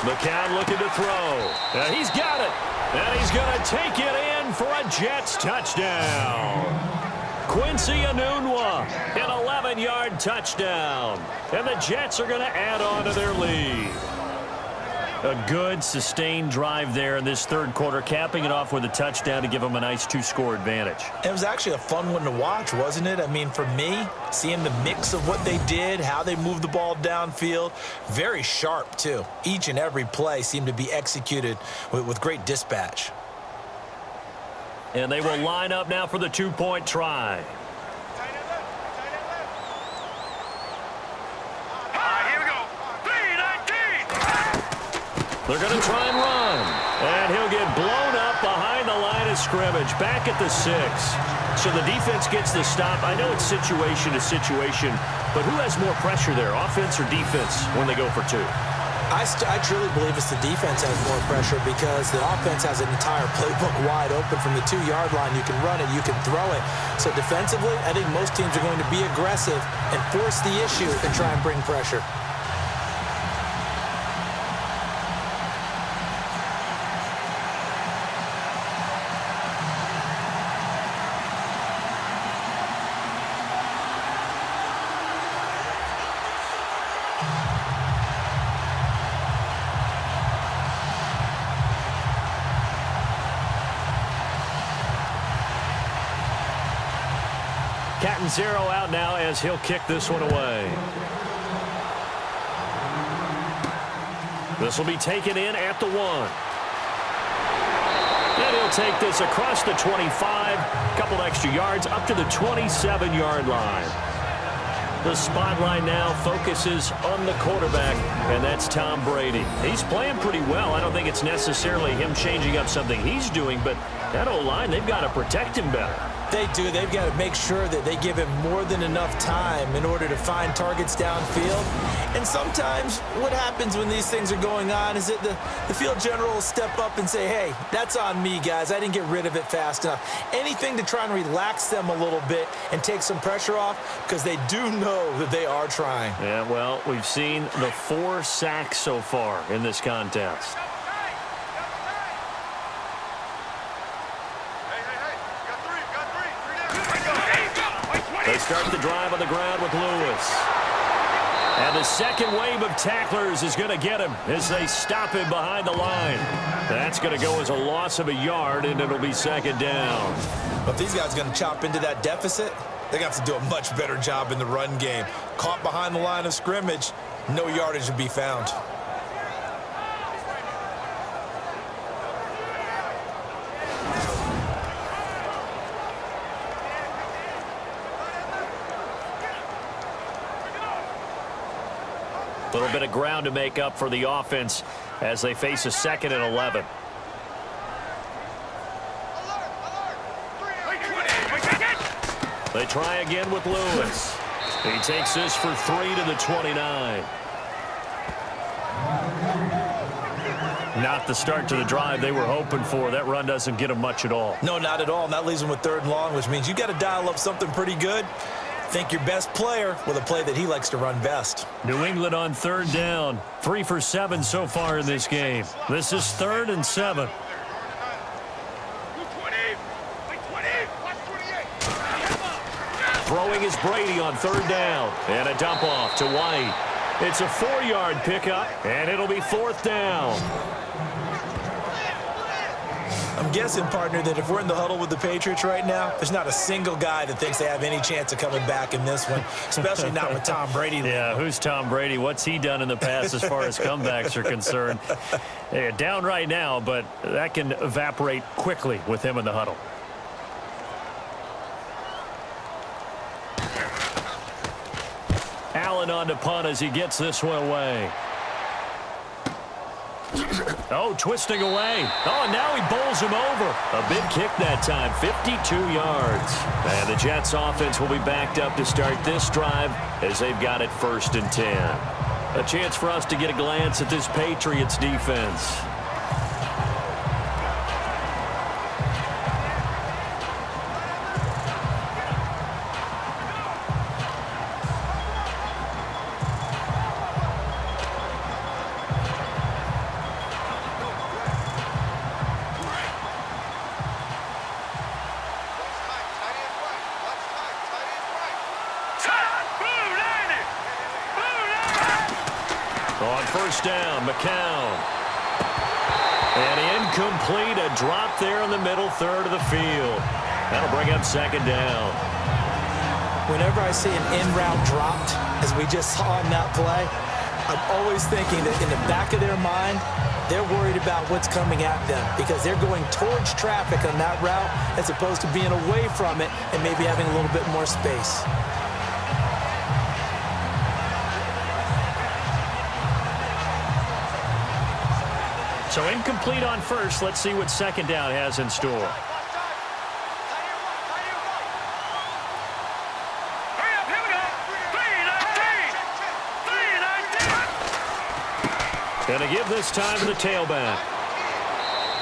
McCown looking to throw. And he's got it. And he's going to take it in for a Jets touchdown. Quincy Enunwa, an 11-yard touchdown. And the Jets are going to add on to their lead. A good, sustained drive there in this third quarter, capping it off with a touchdown to give them a nice 2-score advantage. It was actually a fun one to watch, wasn't it? I mean, for me, seeing the mix of what they did, how they moved the ball downfield, very sharp, too. Each and every play seemed to be executed with great dispatch. And they will line up now for the 2-point try. They're going to try and run. And he'll get blown up behind the line of scrimmage, back at the 6. So the defense gets the stop. I know it's situation to situation, but who has more pressure there, offense or defense, when they go for 2? I truly believe it's the defense has more pressure because the offense has an entire playbook wide open from the 2-yard line. You can run it, you can throw it. So defensively, I think most teams are going to be aggressive and force the issue and try and bring pressure. Cat and 0 out now as he'll kick this one away. This will be taken in at the 1. And he'll take this across the 25, couple extra yards up to the 27-yard line. The spotlight now focuses on the quarterback, and that's Tom Brady. He's playing pretty well. I don't think it's necessarily him changing up something he's doing, but that O-line, they've got to protect him better. They do. They've got to make sure that they give him more than enough time in order to find targets downfield. And sometimes what happens when these things are going on is that the field general will step up and say, hey, that's on me, guys. I didn't get rid of it fast enough. Anything to try and relax them a little bit and take some pressure off, because they do know that they are trying. Yeah, well, we've seen the 4 sacks so far in this contest. They start the drive on the ground with Lewis. And the second wave of tacklers is going to get him as they stop him behind the line. That's going to go as a loss of a yard, and it'll be second down. But if these guys are going to chop into that deficit, they're going to have to do a much better job in the run game. Caught behind the line of scrimmage, no yardage to be found. A little bit of ground to make up for the offense as they face a 2nd and 11. They try again with Lewis. He takes this for 3 to the 29. Not the start to the drive they were hoping for. That run doesn't get them much at all. No, not at all. And that leaves them with 3rd and long, which means you got to dial up something pretty good. Think your best player with a play that he likes to run best. New England on 3rd down. 3 for 7 so far in this game. This is 3rd and 7. Throwing is Brady on 3rd down. And a dump off to White. It's a 4-yard pickup, and it'll be 4th down. I'm guessing, partner, that if we're in the huddle with the Patriots right now, there's not a single guy that thinks they have any chance of coming back in this one, especially not with Tom Brady. Yeah, who's Tom Brady? What's he done in the past as far as comebacks are concerned? They're down right now, but that can evaporate quickly with him in the huddle. Allen on to punt as he gets this one away. Oh, twisting away. Oh, and now he bowls him over. A big kick that time, 52 yards. And the Jets offense will be backed up to start this drive as they've got it 1st and 10. A chance for us to get a glance at this Patriots defense. On 1st down, McCown. And incomplete, a drop there in the middle 3rd of the field. That'll bring up 2nd down. Whenever I see an in-route dropped, as we just saw in that play, I'm always thinking that in the back of their mind, they're worried about what's coming at them because they're going towards traffic on that route as opposed to being away from it and maybe having a little bit more space. So incomplete on 1st. Let's see what 2nd down has in store. Going to give this time to the tailback.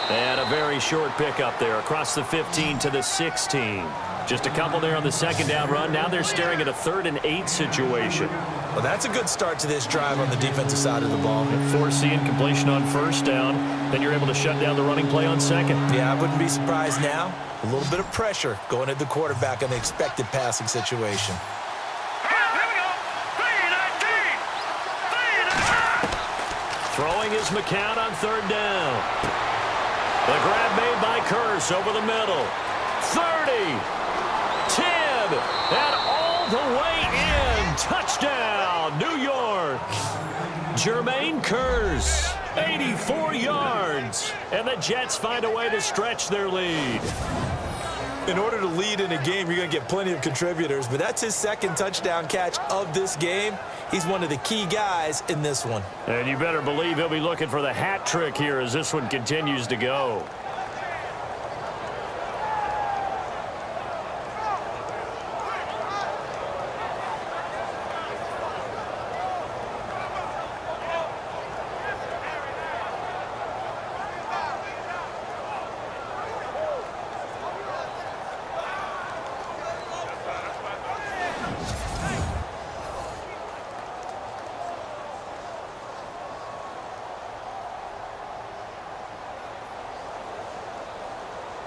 And a very short pickup there across the 15 to the 16. Just a couple there on the 2nd down run. Now they're staring at a 3rd and 8 situation. Well, that's a good start to this drive on the defensive side of the ball. Forcing completion on 1st down. Then you're able to shut down the running play on 2nd. Yeah, I wouldn't be surprised now. A little bit of pressure going at the quarterback on the expected passing situation. Throwing is McCown on 3rd down. The grab made by Curse over the middle. 30, 10, and all the way in. Touchdown, New York. Jermaine Curse, 84 yards. And the Jets find a way to stretch their lead. In order to lead in a game, you're going to get plenty of contributors, but that's his second touchdown catch of this game. He's one of the key guys in this one. And you better believe he'll be looking for the hat trick here as this one continues to go.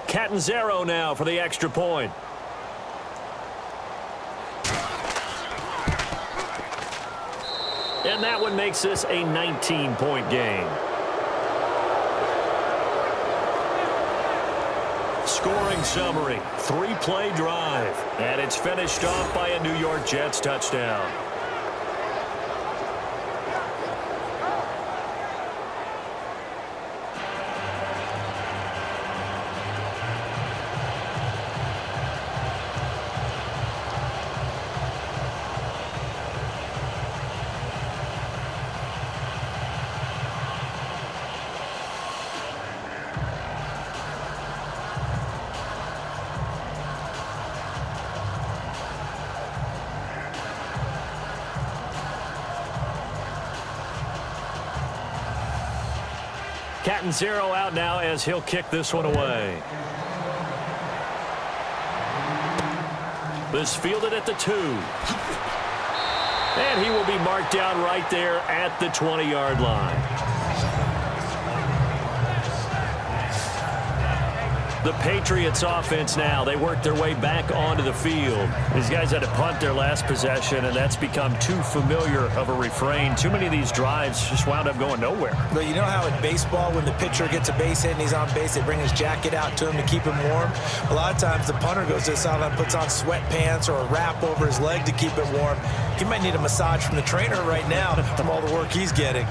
Catanzaro now for the extra point. And that one makes this a 19-point game. Scoring summary, 3-play drive. And it's finished off by a New York Jets touchdown. Catanzaro out now as he'll kick this one away. This fielded at the 2. And he will be marked down right there at the 20-yard line. The Patriots offense now, they work their way back onto the field. These guys had to punt their last possession, and that's become too familiar of a refrain. Too many of these drives just wound up going nowhere. But you know how in baseball, when the pitcher gets a base hit and he's on base, they bring his jacket out to him to keep him warm? A lot of times the punter goes to the sideline, puts on sweatpants or a wrap over his leg to keep it warm. He might need a massage from the trainer right now from all the work he's getting.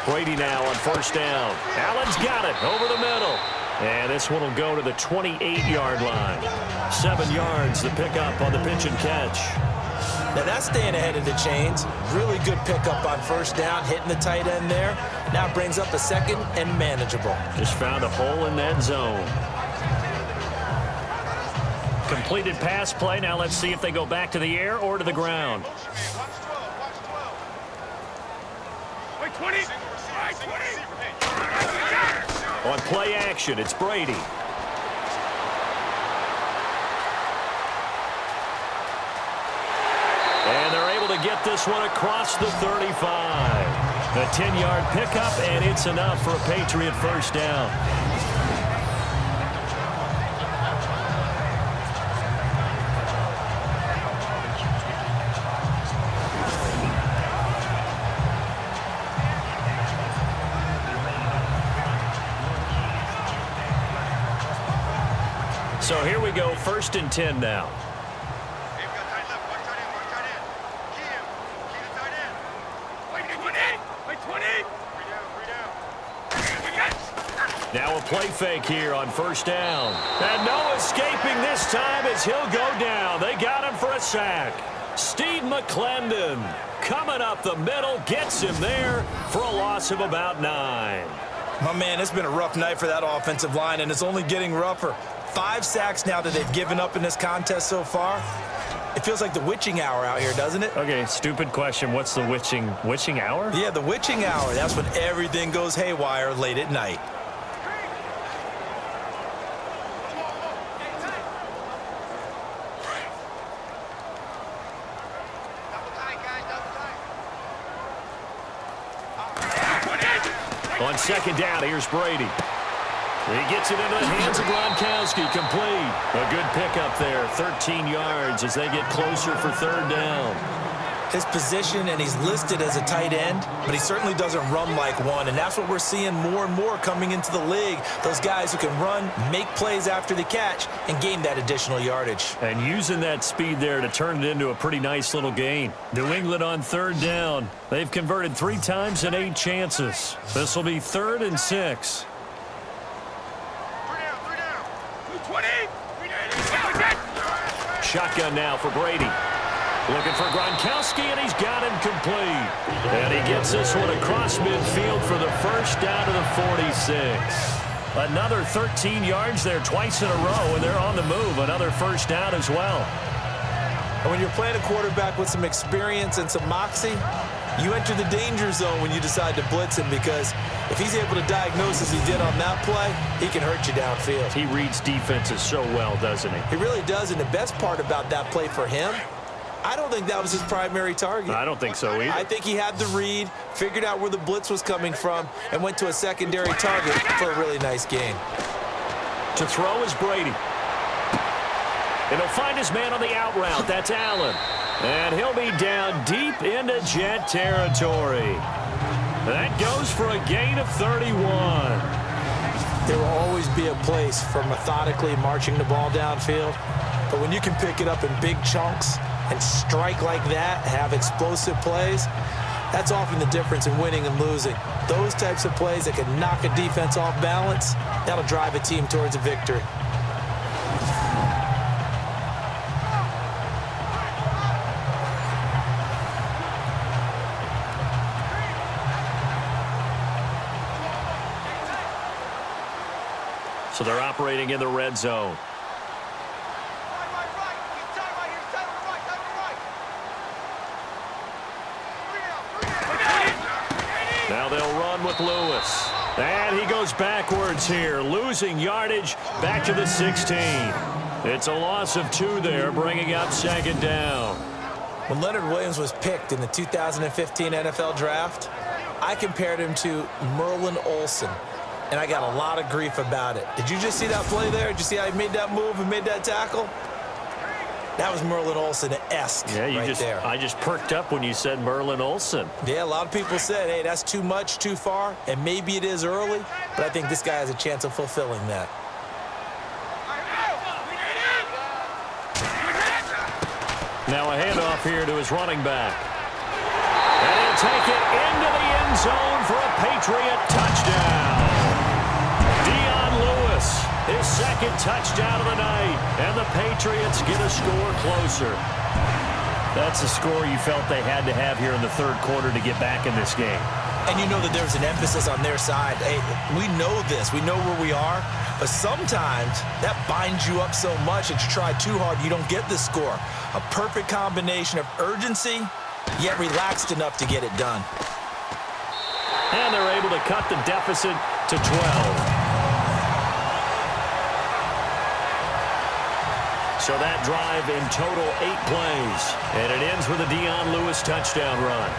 Brady now on first down. Allen's got it over the middle. And this one will go to the 28-yard line. 7 yards, the pickup on the pitch and catch. Now that's staying ahead of the chains. Really good pickup on first down, hitting the tight end there. Now brings up a second and manageable. Just found a hole in that zone. Completed pass play. Now let's see if they go back to the air or to the ground. Wait, 20. On play action, it's Brady. And they're able to get this one across the 35. A 10-yard pickup, and it's enough for a Patriot first down. So here we go, 1st and 10 now. Now a play fake here on first down. And no escaping this time as he'll go down. They got him for a sack. Steve McClendon coming up the middle, gets him there for a loss of about 9. My man, it's been a rough night for that offensive line, and it's only getting rougher. 5 sacks now that they've given up in this contest so far. It feels like the witching hour out here, doesn't it? Okay, stupid question. What's the witching hour? Yeah, the witching hour. That's when everything goes haywire late at night. On second down, here's Brady. He gets it into the hands of Gronkowski, complete. A good pickup there, 13 yards as they get closer for 3rd down. his position, and he's listed as a tight end, but he certainly doesn't run like one, and that's what we're seeing more and more coming into the league. Those guys who can run, make plays after the catch, and gain that additional yardage. And using that speed there to turn it into a pretty nice little gain. New England on third down. They've converted 3 times in 8 chances. This will be 3rd and 6. 3 down. 220. Shotgun now for Brady. Looking for Gronkowski, and he's got him complete. And he gets this one across midfield for the first down to the 46. Another 13 yards there twice in a row, and they're on the move. Another first down as well. And when you're playing a quarterback with some experience and some moxie, you enter the danger zone when you decide to blitz him, because if he's able to diagnose as he did on that play, he can hurt you downfield. He reads defenses so well, doesn't he? He really does, and the best part about that play for him, I don't think that was his primary target. I don't think so either. I think he had the read, figured out where the blitz was coming from, and went to a secondary target for a really nice gain. To throw is Brady. And he'll find his man on the out route. That's Allen. And he'll be down deep into Jet territory. That goes for a gain of 31. There will always be a place for methodically marching the ball downfield. But when you can pick it up in big chunks and strike like that, have explosive plays, that's often the difference in winning and losing. Those types of plays that can knock a defense off balance, that'll drive a team towards a victory. So they're operating in the red zone. Now they'll run with Lewis. And he goes backwards here, losing yardage back to the 16. It's a loss of 2 there, bringing up 2nd down. When Leonard Williams was picked in the 2015 NFL Draft, I compared him to Merlin Olsen, and I got a lot of grief about it. Did you just see that play there? Did you see how he made that move and made that tackle? That was Merlin Olsen-esque there. I just perked up when you said Merlin Olsen. Yeah, a lot of people said, hey, that's too much, too far, and maybe it is early, but I think this guy has a chance of fulfilling that. Now a handoff here to his running back. And he'll take it into the end zone for a Patriot touchdown. His 2nd touchdown of the night, and the Patriots get a score closer. That's a score you felt they had to have here in the 3rd quarter to get back in this game. And you know that there's an emphasis on their side. Hey, we know this. We know where we are. But sometimes that binds you up so much that you try too hard, you don't get the score. A perfect combination of urgency, yet relaxed enough to get it done. And they're able to cut the deficit to 12. So that drive in total 8 plays. And it ends with a Dion Lewis touchdown run.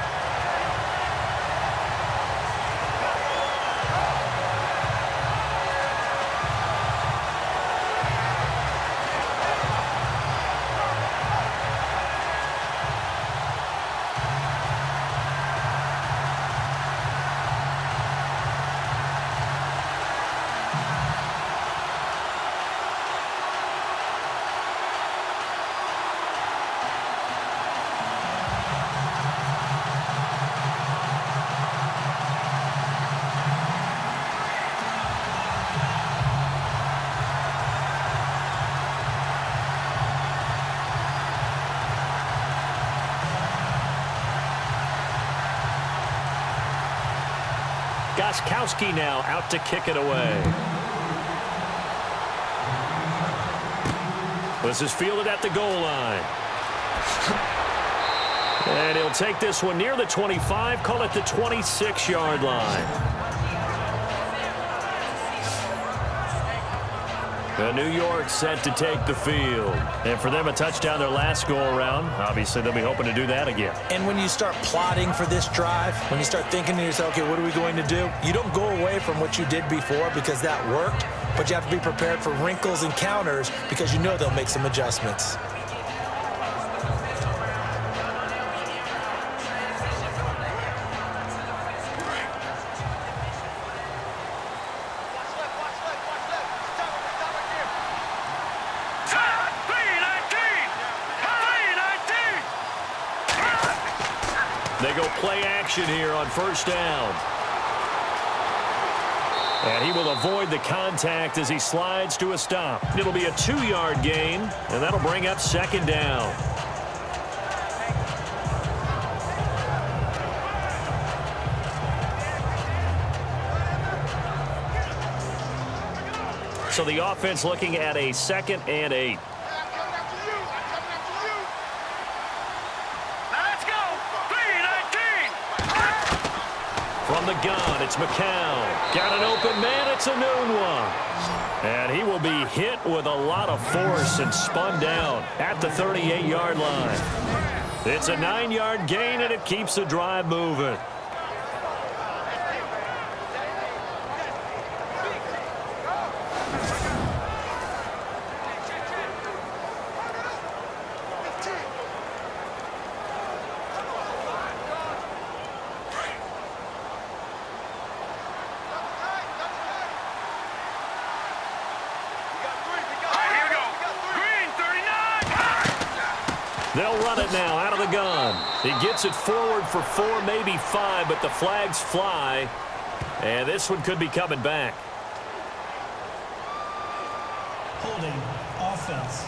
Gostkowski now out to kick it away. This is fielded at the goal line. And he'll take this one near the 25, call it the 26-yard line. New York set to take the field. And for them, a touchdown their last go-around. Obviously, they'll be hoping to do that again. And when you start plotting for this drive, when you start thinking to yourself, okay, what are we going to do? You don't go away from what you did before because that worked, but you have to be prepared for wrinkles and counters because you know they'll make some adjustments. They go play action here on first down. And he will avoid the contact as he slides to a stop. It'll be a 2-yard gain, and that'll bring up second down. So the offense looking at a 2nd and 8. Let's go. 3-19. From the gun, it's McCown. Got an open man, it's a noon one. And he will be hit with a lot of force and spun down at the 38-yard line. It's a 9-yard gain, and it keeps the drive moving. They'll run it now out of the gun. He gets it forward for 4, maybe 5, but the flags fly. And this one could be coming back. Holding offense.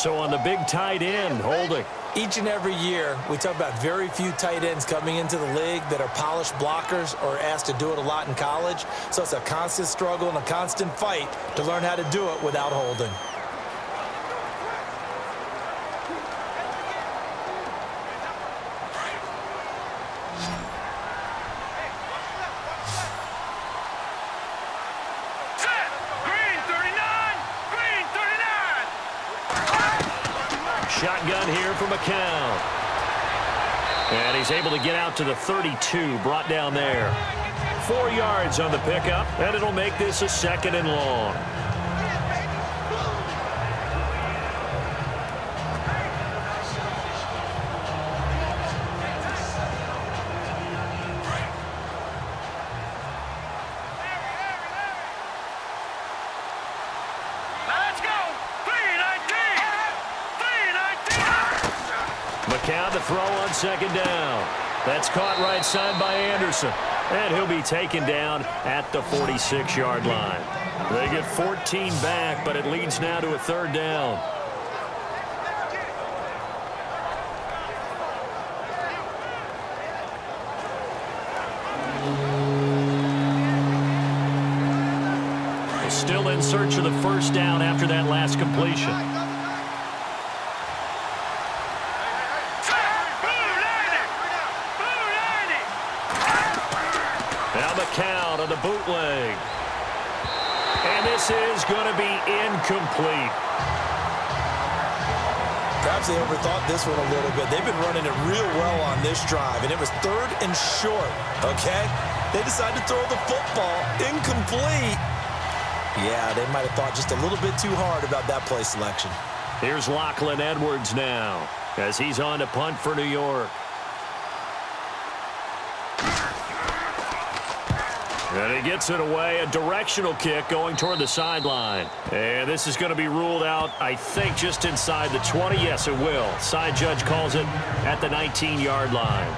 So on the big tight end, holding. Each and every year, we talk about very few tight ends coming into the league that are polished blockers or asked to do it a lot in college. So it's a constant struggle and a constant fight to learn how to do it without holding. Shotgun here for McCown. And he's able to get out to the 32, brought down there. 4 yards on the pickup, and it'll make this a 2nd and long. McCown to throw on 2nd down. That's caught right side by Anderson. And he'll be taken down at the 46-yard line. They get 14 back, but it leads now to a 3rd down. Still in search of the 1st down after that last completion. Count on the bootleg. And this is going to be incomplete. Perhaps they overthought this one a little bit. They've been running it real well on this drive, and it was 3rd and short, okay? They decided to throw the football incomplete. Yeah, they might have thought just a little bit too hard about that play selection. Here's Lachlan Edwards now as he's on to punt for New York. And he gets it away, a directional kick going toward the sideline. And this is going to be ruled out, I think, just inside the 20. Yes, it will. Side judge calls it at the 19-yard line.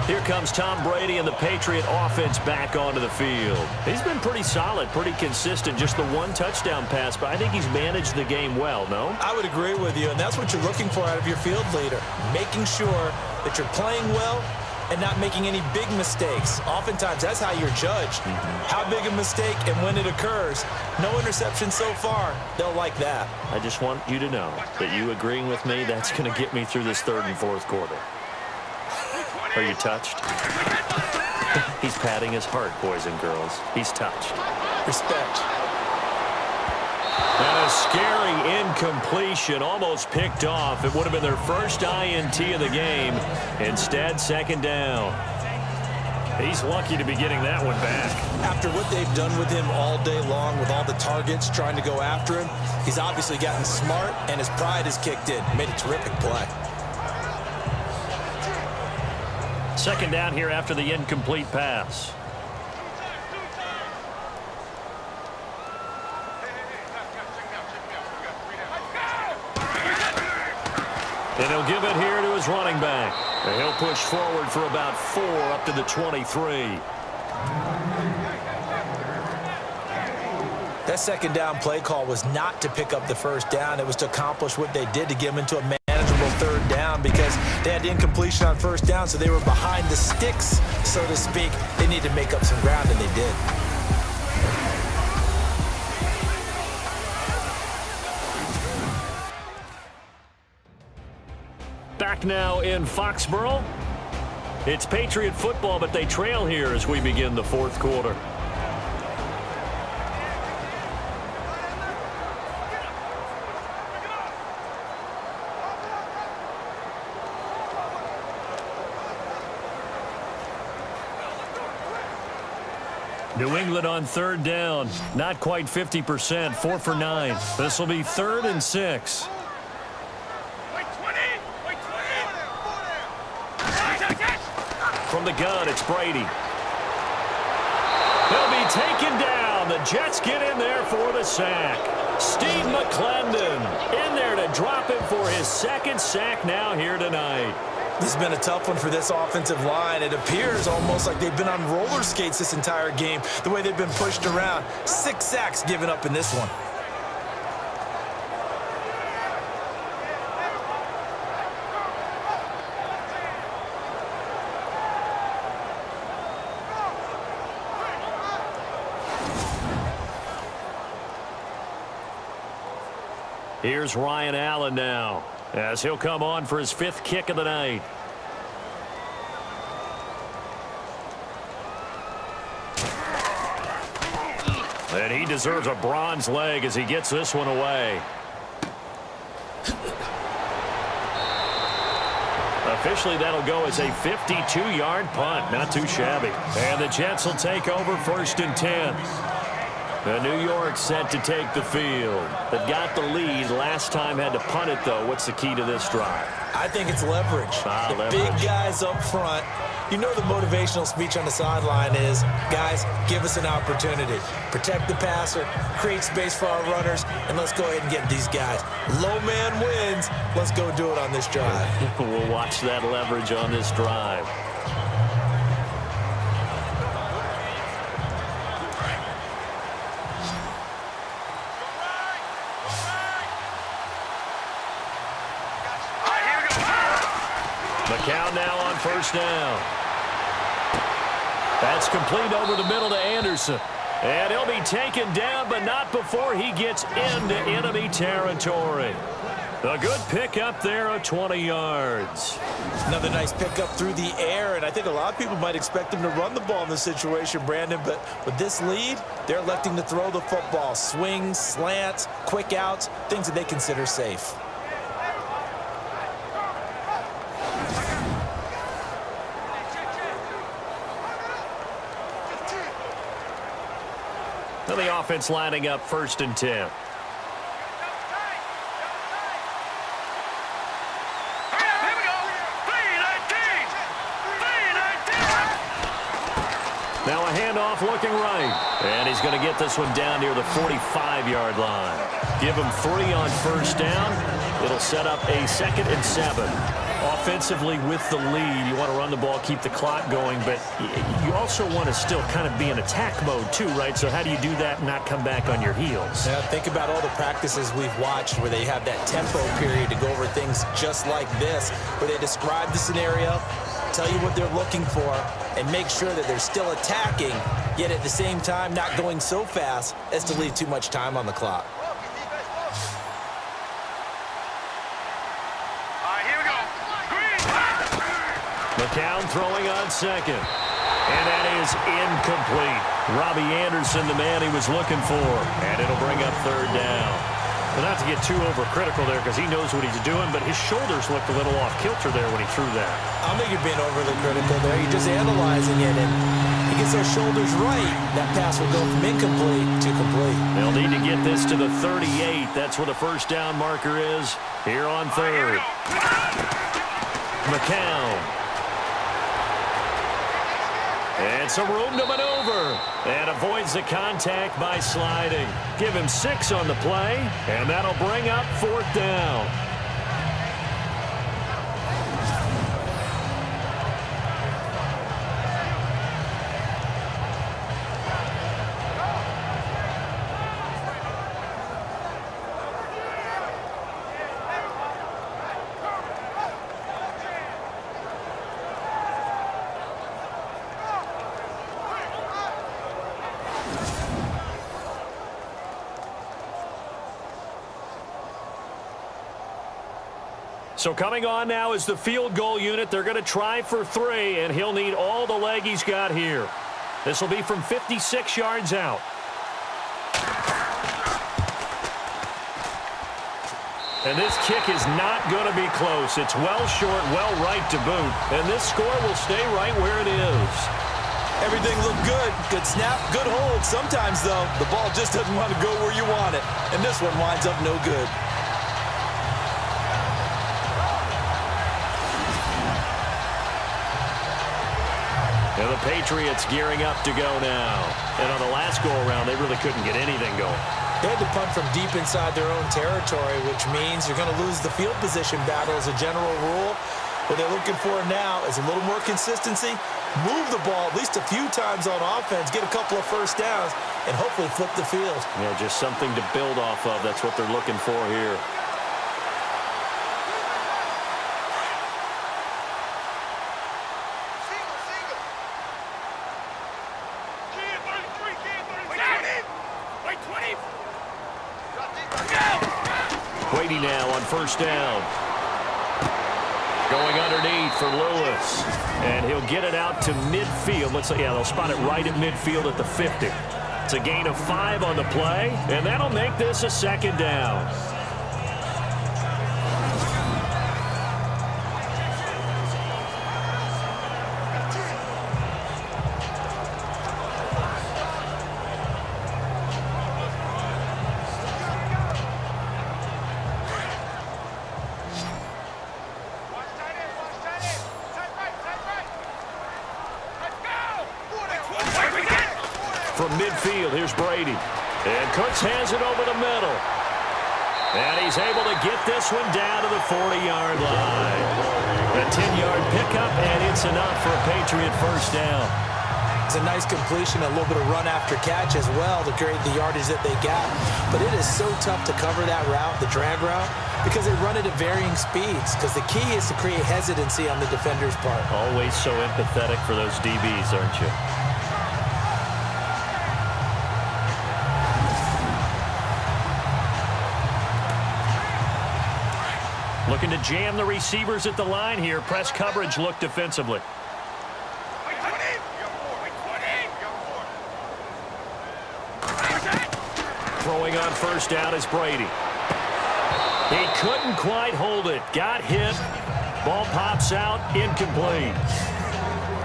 Here comes Tom Brady and the Patriot offense back onto the field. He's been pretty solid, pretty consistent, just the 1 touchdown pass, but I think he's managed the game well, no? I would agree with you, and that's what you're looking for out of your field leader, making sure that you're playing well and not making any big mistakes. Oftentimes, that's how you're judged. How big a mistake and when it occurs. No interception so far. They'll like that. I just want you to know that you agreeing with me, that's going to get me through this 3rd and 4th quarter. Are you touched? He's patting his heart, boys and girls. He's touched. Respect. And a scary incompletion, almost picked off. It would have been their first INT of the game. Instead, 2nd down. He's lucky to be getting that one back. After what they've done with him all day long, with all the targets trying to go after him, he's obviously gotten smart, and his pride has kicked in. Made a terrific play. 2nd down here after the incomplete pass. And he'll give it here to his running back. And he'll push forward for about 4 up to the 23. That second down play call was not to pick up the first down. It was to accomplish what they did to get them into a manageable third down because they had the incompletion on first down, so they were behind the sticks, so to speak. They needed to make up some ground, and they did. Back now in Foxborough. It's Patriot football, but they trail here as we begin the fourth quarter. New England on third down. Not quite 50%. 4 for 9. This will be 3rd and 6. From the gun, it's Brady. He'll be taken down. The Jets get in there for the sack. Steve McClendon in there to drop him for his 2nd sack now here tonight. This has been a tough one for this offensive line. It appears almost like they've been on roller skates this entire game, the way they've been pushed around. 6 sacks given up in this one. Here's Ryan Allen now, as he'll come on for his 5th kick of the night. And he deserves a bronze leg as he gets this one away. Officially, that'll go as a 52-yard punt. Not too shabby. And the Jets will take over 1st and 10. New York set to take the field. They've got the lead. Last time had to punt it, though. What's the key to this drive? I think it's leverage. Leverage. Big guys up front. You know the motivational speech on the sideline is, guys, give us an opportunity. Protect the passer, create space for our runners, and let's go ahead and get these guys. Low man wins. Let's go do it on this drive. We'll watch that leverage on this drive. McCown now on 1st down. That's complete over the middle to Anderson. And he'll be taken down, but not before he gets into enemy territory. A good pickup there of 20 yards. Another nice pickup through the air, and I think a lot of people might expect him to run the ball in this situation, Brandon, but with this lead, they're electing to throw the football. Swings, slants, quick outs, things that they consider safe. So the offense lining up 1st and 10. Now a handoff looking right. And he's going to get this one down near the 45-yard line. Give him 3 on 1st down. It'll set up a 2nd and 7. Offensively with the lead, you want to run the ball, keep the clock going, but you also want to still kind of be in attack mode too, right? So how do you do that and not come back on your heels? Yeah, think about all the practices we've watched where they have that tempo period to go over things just like this, where they describe the scenario, tell you what they're looking for, and make sure that they're still attacking, yet at the same time not going so fast as to leave too much time on the clock. McCown throwing on 2nd. And that is incomplete. Robbie Anderson, the man he was looking for. And it'll bring up 3rd down. Well, not to get too overcritical there because he knows what he's doing, but his shoulders looked a little off kilter there when he threw that. I don't think you're being overly critical there. You're just analyzing it, and he gets those shoulders right. That pass will go from incomplete to complete. They'll need to get this to the 38. That's where the 1st down marker is here on 3rd. McCown. And some room to maneuver. And avoids the contact by sliding. Give him 6 on the play. And that'll bring up 4th down. So coming on now is the field goal unit. They're going to try for 3, and he'll need all the leg he's got here. This will be from 56 yards out. And this kick is not going to be close. It's well short, well right to boot. And this score will stay right where it is. Everything looked good. Good snap, good hold. Sometimes, though, the ball just doesn't want to go where you want it. And this one winds up no good. And the Patriots gearing up to go now. And on the last go-around, they really couldn't get anything going. They had to punt from deep inside their own territory, which means you're going to lose the field position battle as a general rule. What they're looking for now is a little more consistency, move the ball at least a few times on offense, get a couple of first downs, and hopefully flip the field. Yeah, just something to build off of. That's what they're looking for here. Brady now on first down. Going underneath for Lewis. And he'll get it out to midfield. Looks like, yeah, they'll spot it right at midfield at the 50. It's a gain of 5 on the play, and that'll make this a second down. From midfield, here's Brady. And Cooks has it over the middle. And he's able to get this one down to the 40-yard line. A 10-yard pickup, and it's enough for a Patriot first down. It's a nice completion, a little bit of run after catch as well to create the yardage that they got. But it is so tough to cover that route, the drag route, because they run it at varying speeds. Because the key is to create hesitancy on the defender's part. Always so empathetic for those DBs, aren't you? Looking to jam the receivers at the line here. Press coverage look defensively. Throwing on first down is Brady. He couldn't quite hold it. Got hit. Ball pops out. Incomplete.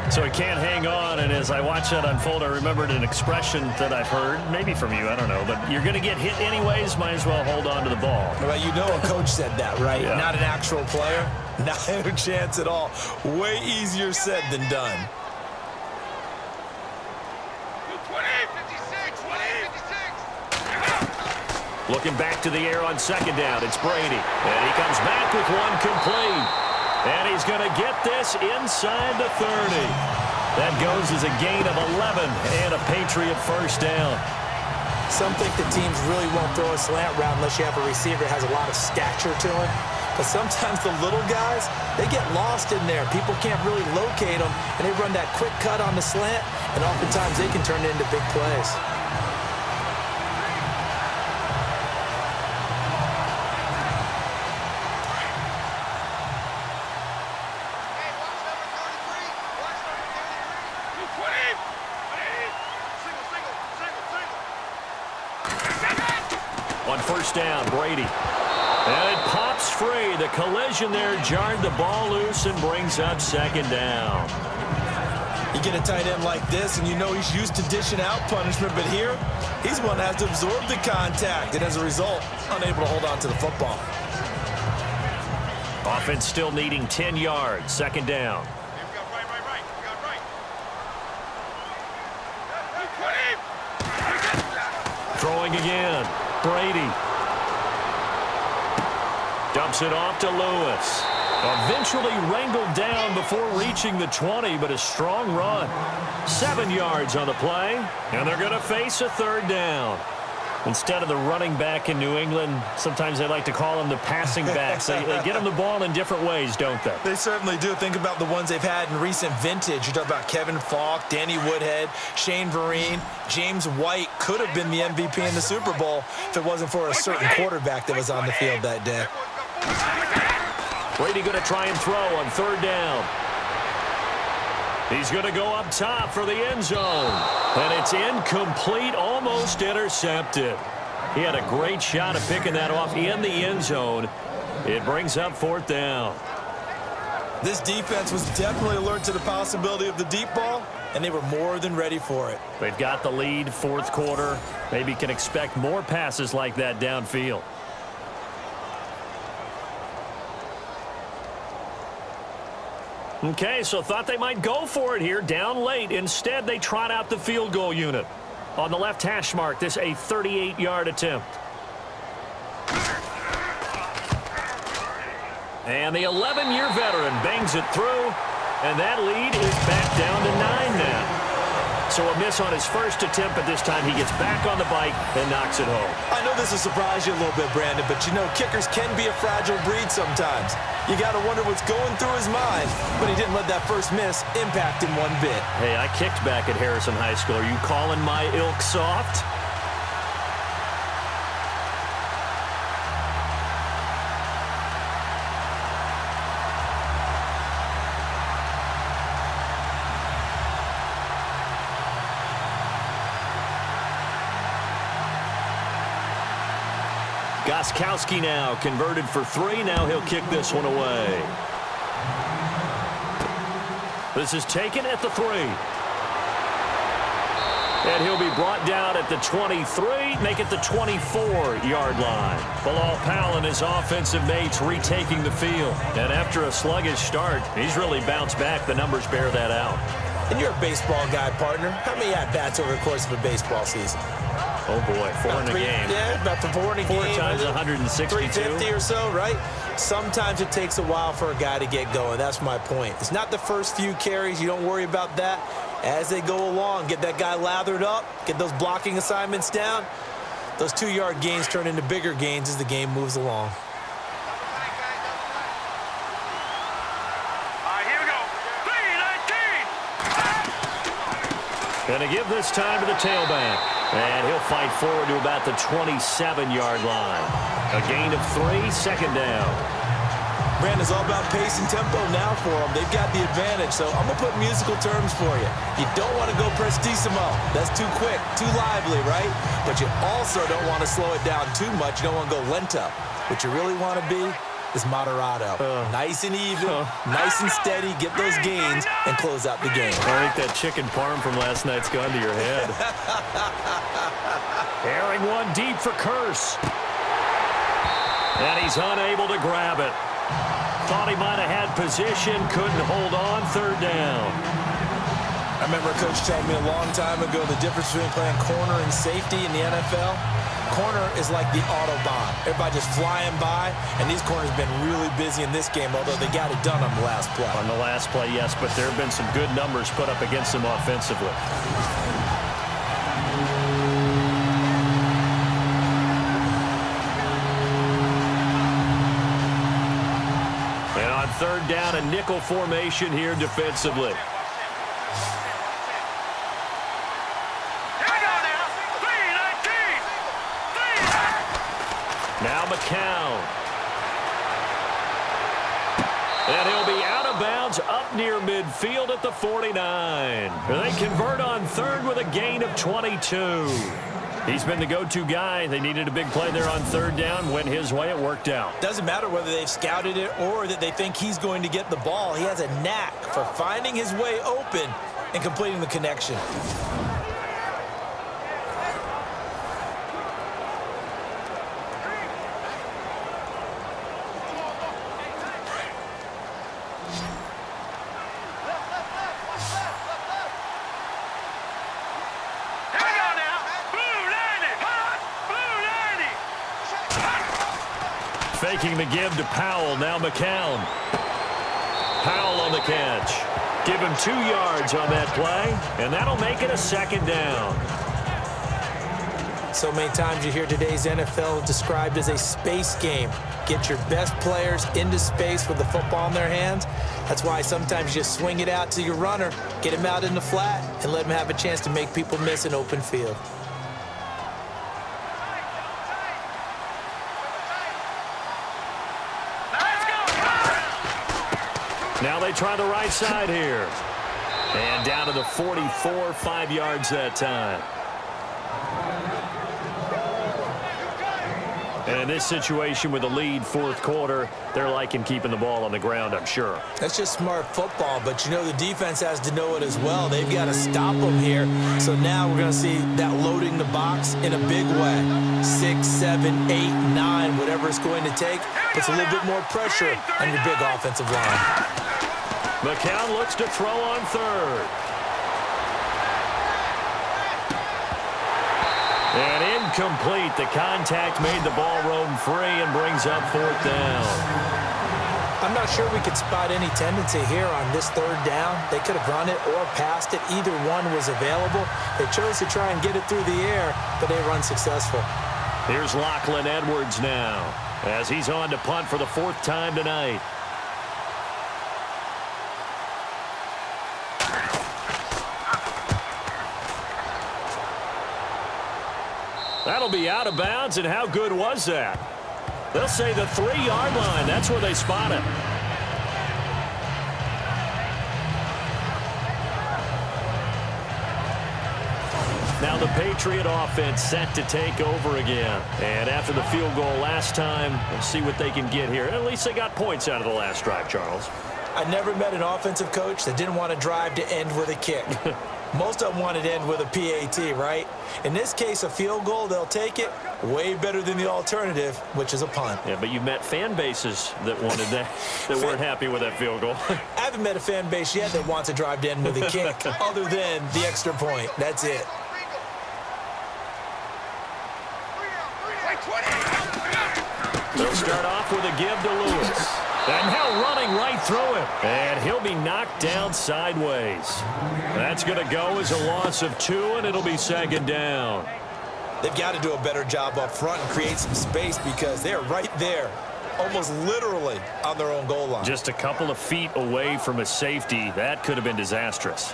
So he can't hang on, and as I watch that unfold, I remembered an expression that I've heard, maybe from you, I don't know, but you're going to get hit anyways, might as well hold on to the ball. Well, you know a coach said that, right? Yeah. Not an actual player. Not a chance at all. Way easier said than done. Looking back to the air on second down, it's Brady. And he comes back with one complete. And he's going to get this inside the 30. That goes as a gain of 11 and a Patriot first down. Some think the teams really won't throw a slant route unless you have a receiver that has a lot of stature to him. But sometimes the little guys, they get lost in there. People can't really locate them, and they run that quick cut on the slant, and oftentimes they can turn it into big plays. On first down, Brady. And it pops free. The collision there jarred the ball loose and brings up second down. You get a tight end like this, and you know he's used to dishing out punishment, but here, he's one that has to absorb the contact, and as a result, unable to hold on to the football. Offense still needing 10 yards. Second down. Throwing again. Brady. Dumps it off to Lewis. Eventually wrangled down before reaching the 20, but a strong run. 7 yards on the play, and they're going to face a third down. Instead of the running back in New England, sometimes they like to call them the passing backs. They get them the ball in different ways, don't they? They certainly do. Think about the ones they've had in recent vintage. You talk about Kevin Falk, Danny Woodhead, Shane Vereen, James White could have been the MVP in the Super Bowl if it wasn't for a certain quarterback that was on the field that day. Brady going to try and throw on third down. He's going to go up top for the end zone. And it's incomplete, almost intercepted. He had a great shot of picking that off in the end zone. It brings up fourth down. This defense was definitely alert to the possibility of the deep ball, and they were more than ready for it. They've got the lead, fourth quarter. Maybe can expect more passes like that downfield. Okay, so thought they might go for it here, down late. Instead, they trot out the field goal unit. On the left hash mark, this a 38-yard attempt. And the 11-year veteran bangs it through, and that lead is back down to 9 now. So a miss on his first attempt, but this time he gets back on the bike and knocks it home. I know this will surprise you a little bit, Brandon, but you know kickers can be a fragile breed sometimes. You got to wonder what's going through his mind, but he didn't let that first miss impact him one bit. Hey, I kicked back at Harrison High School. Are you calling my ilk soft? Gostkowski now converted for 3. Now he'll kick this one away. This is taken at the 3. And he'll be brought down at the 23, make it the 24-yard line. Bilal Powell and his offensive mates retaking the field. And after a sluggish start, he's really bounced back. The numbers bear that out. And you're a baseball guy, partner. How many at-bats over the course of a baseball season? Oh, boy, 4 in a game. Yeah, about 4 in a game. 4 times 162. 350 or so, right? Sometimes it takes a while for a guy to get going. That's my point. It's not the first few carries. You don't worry about that. As they go along, get that guy lathered up, get those blocking assignments down. Those 2-yard gains turn into bigger gains as the game moves along. Going to give this time to the tailback. And he'll fight forward to about the 27-yard line. A gain of 3, second down. Brandon's all about pace and tempo now for them. They've got the advantage, so I'm going to put musical terms for you. You don't want to go prestissimo. That's too quick, too lively, right? But you also don't want to slow it down too much. You don't want to go lento. What you really want to be is moderato. Nice and even, nice and steady, get those gains, and close out the game. I think that chicken parm from last night's gone to your head. Airing one deep for Curse. And he's unable to grab it. Thought he might have had position, couldn't hold on, third down. I remember a coach telling me a long time ago the difference between playing corner and safety in the NFL. Corner is like the Autobahn. Everybody just flying by, and these corners have been really busy in this game, although they got it done on the last play. On the last play, yes, but there have been some good numbers put up against them offensively. And on third down, a nickel formation here defensively. Now McCown. And he'll be out of bounds up near midfield at the 49. They convert on third with a gain of 22. He's been the go-to guy. They needed a big play there on third down. Went his way. It worked out. Doesn't matter whether they've scouted it or that they think he's going to get the ball. He has a knack for finding his way open and completing the connection. Faking the give to Powell. Now McCown. Powell on the catch. Give him 2 yards on that play, and that'll make it a second down. So many times you hear today's NFL described as a space game. Get your best players into space with the football in their hands. That's why sometimes you just swing it out to your runner, get him out in the flat, and let him have a chance to make people miss an open field. Now they try the right side here. And down to the 44, 5 yards that time. And in this situation with the lead, fourth quarter, they're liking keeping the ball on the ground, I'm sure. That's just smart football, but you know the defense has to know it as well. They've got to stop them here. So now we're going to see that loading the box in a big way. 6, 7, 8, 9, whatever it's going to take. Puts a little bit more pressure on your big offensive line. McCown looks to throw on third. And incomplete. The contact made the ball roam free and brings up fourth down. I'm not sure we could spot any tendency here on this third down. They could have run it or passed it. Either one was available. They chose to try and get it through the air, but they were unsuccessful. Here's Lachlan Edwards now as he's on to punt for the fourth time tonight. That'll be out of bounds, and how good was that? They'll say the 3-yard line. That's where they spot it. Now the Patriot offense set to take over again. And after the field goal last time, we'll see what they can get here. At least they got points out of the last drive, Charles. I never met an offensive coach that didn't want to drive to end with a kick. Most of them wanted to end with a PAT, right? In this case, a field goal, they'll take it. Way better than the alternative, which is a punt. Yeah, but you met fan bases that wanted that, that weren't happy with that field goal. I haven't met a fan base yet that wants to drive to end with a kick, other than the extra point. That's it. They'll start off with a give to Lewis. And now running right through him. And he'll be knocked down sideways. That's going to go as a loss of 2, and it'll be second down. They've got to do a better job up front and create some space because they're right there, almost literally on their own goal line. Just a couple of feet away from a safety. That could have been disastrous.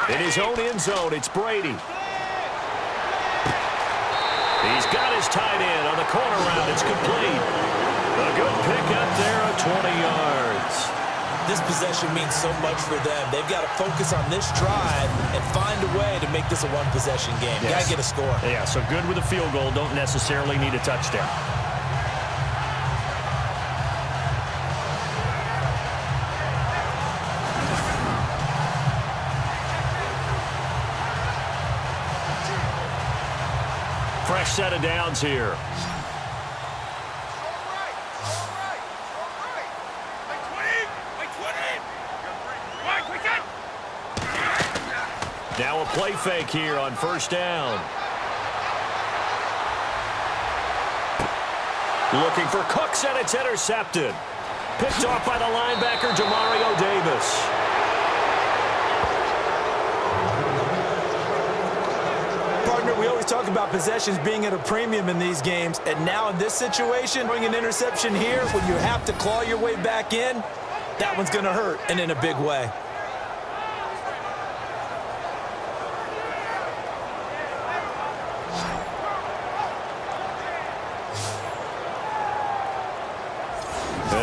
In his own end zone, it's Brady. He's got his tight end on the corner route. It's complete. A good pickup there of 20 yards. This possession means so much for them. They've got to focus on this drive and find a way to make this a one-possession game. Yes. Got to get a score. Yeah, so good with a field goal. Don't necessarily need a touchdown. Fresh set of downs here. Now a play fake here on first down. Looking for Cooks, and it's intercepted. Picked off by the linebacker, Demario Davis. We always talk about possessions being at a premium in these games, and now in this situation, throwing an interception here when you have to claw your way back in, that one's going to hurt, and in a big way.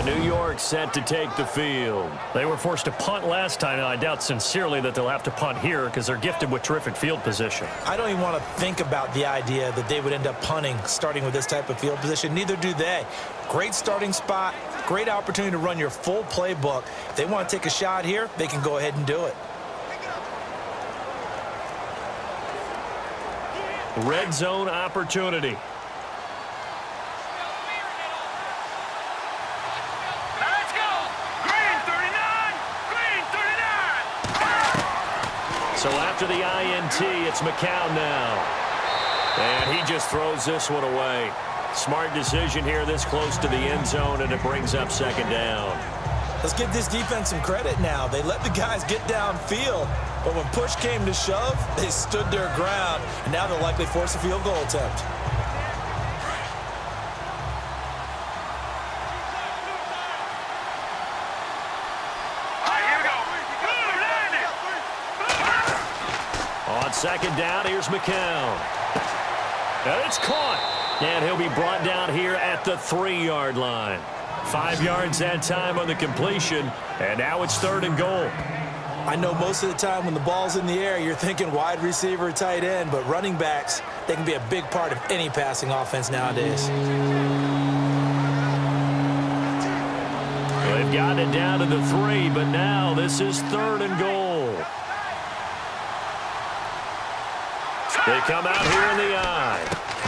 New York set to take the field. They were forced to punt last time, and I doubt sincerely that they'll have to punt here because they're gifted with terrific field position. I don't even want to think about the idea that they would end up punting starting with this type of field position. Neither do they. Great starting spot, great opportunity to run your full playbook. If they want to take a shot here, they can go ahead and do it. Red zone opportunity. So after the INT, it's McCown now. And he just throws this one away. Smart decision here this close to the end zone, and it brings up second down. Let's give this defense some credit now. They let the guys get downfield, but when push came to shove, they stood their ground, and now they'll likely force a field goal attempt. Second down, here's McCown. And it's caught. And he'll be brought down here at the 3-yard line. 5 yards that time on the completion, and now it's 3rd and goal. I know most of the time when the ball's in the air, you're thinking wide receiver, tight end, but running backs, they can be a big part of any passing offense nowadays. They've gotten it down to the 3, but now this is 3rd and goal. They come out here in the eye.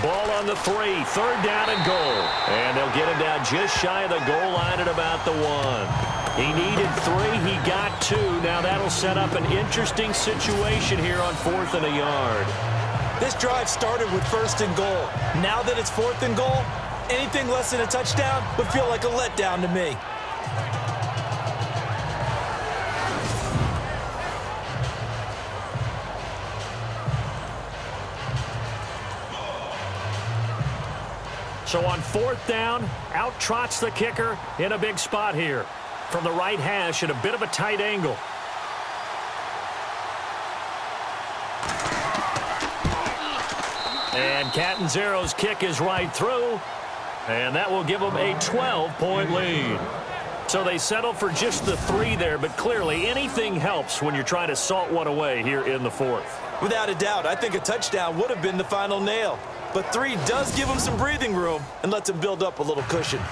Ball on the 3, 3rd down and goal. And they'll get him down just shy of the goal line at about the 1. He needed 3, he got 2. Now that'll set up an interesting situation here on 4th and a yard. This drive started with 1st and goal. Now that it's 4th and goal, anything less than a touchdown would feel like a letdown to me. So on 4th down, out trots the kicker in a big spot here. From the right hash at a bit of a tight angle. And Catanzaro's kick is right through. And that will give them a 12-point lead. So they settle for just the 3 there, but clearly anything helps when you're trying to salt one away here in the 4th. Without a doubt, I think a touchdown would have been the final nail. But 3 does give them some breathing room and lets them build up a little cushion.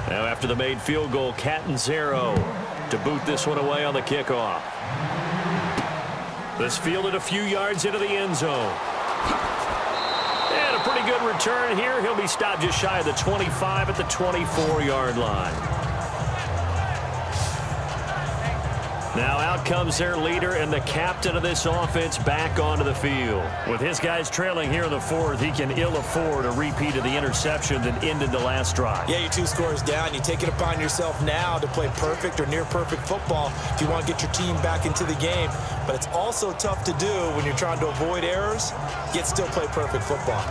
Now after the made field goal, Catanzaro to boot this one away on the kickoff. This fielded a few yards into the end zone. And a pretty good return here. He'll be stopped just shy of the 25 at the 24-yard line. Now out comes their leader and the captain of this offense back onto the field. With his guys trailing here in the 4th, he can ill afford a repeat of the interception that ended the last drive. Yeah, you're 2 scores down. You take it upon yourself now to play perfect or near perfect football if you want to get your team back into the game. But it's also tough to do when you're trying to avoid errors, yet still play perfect football.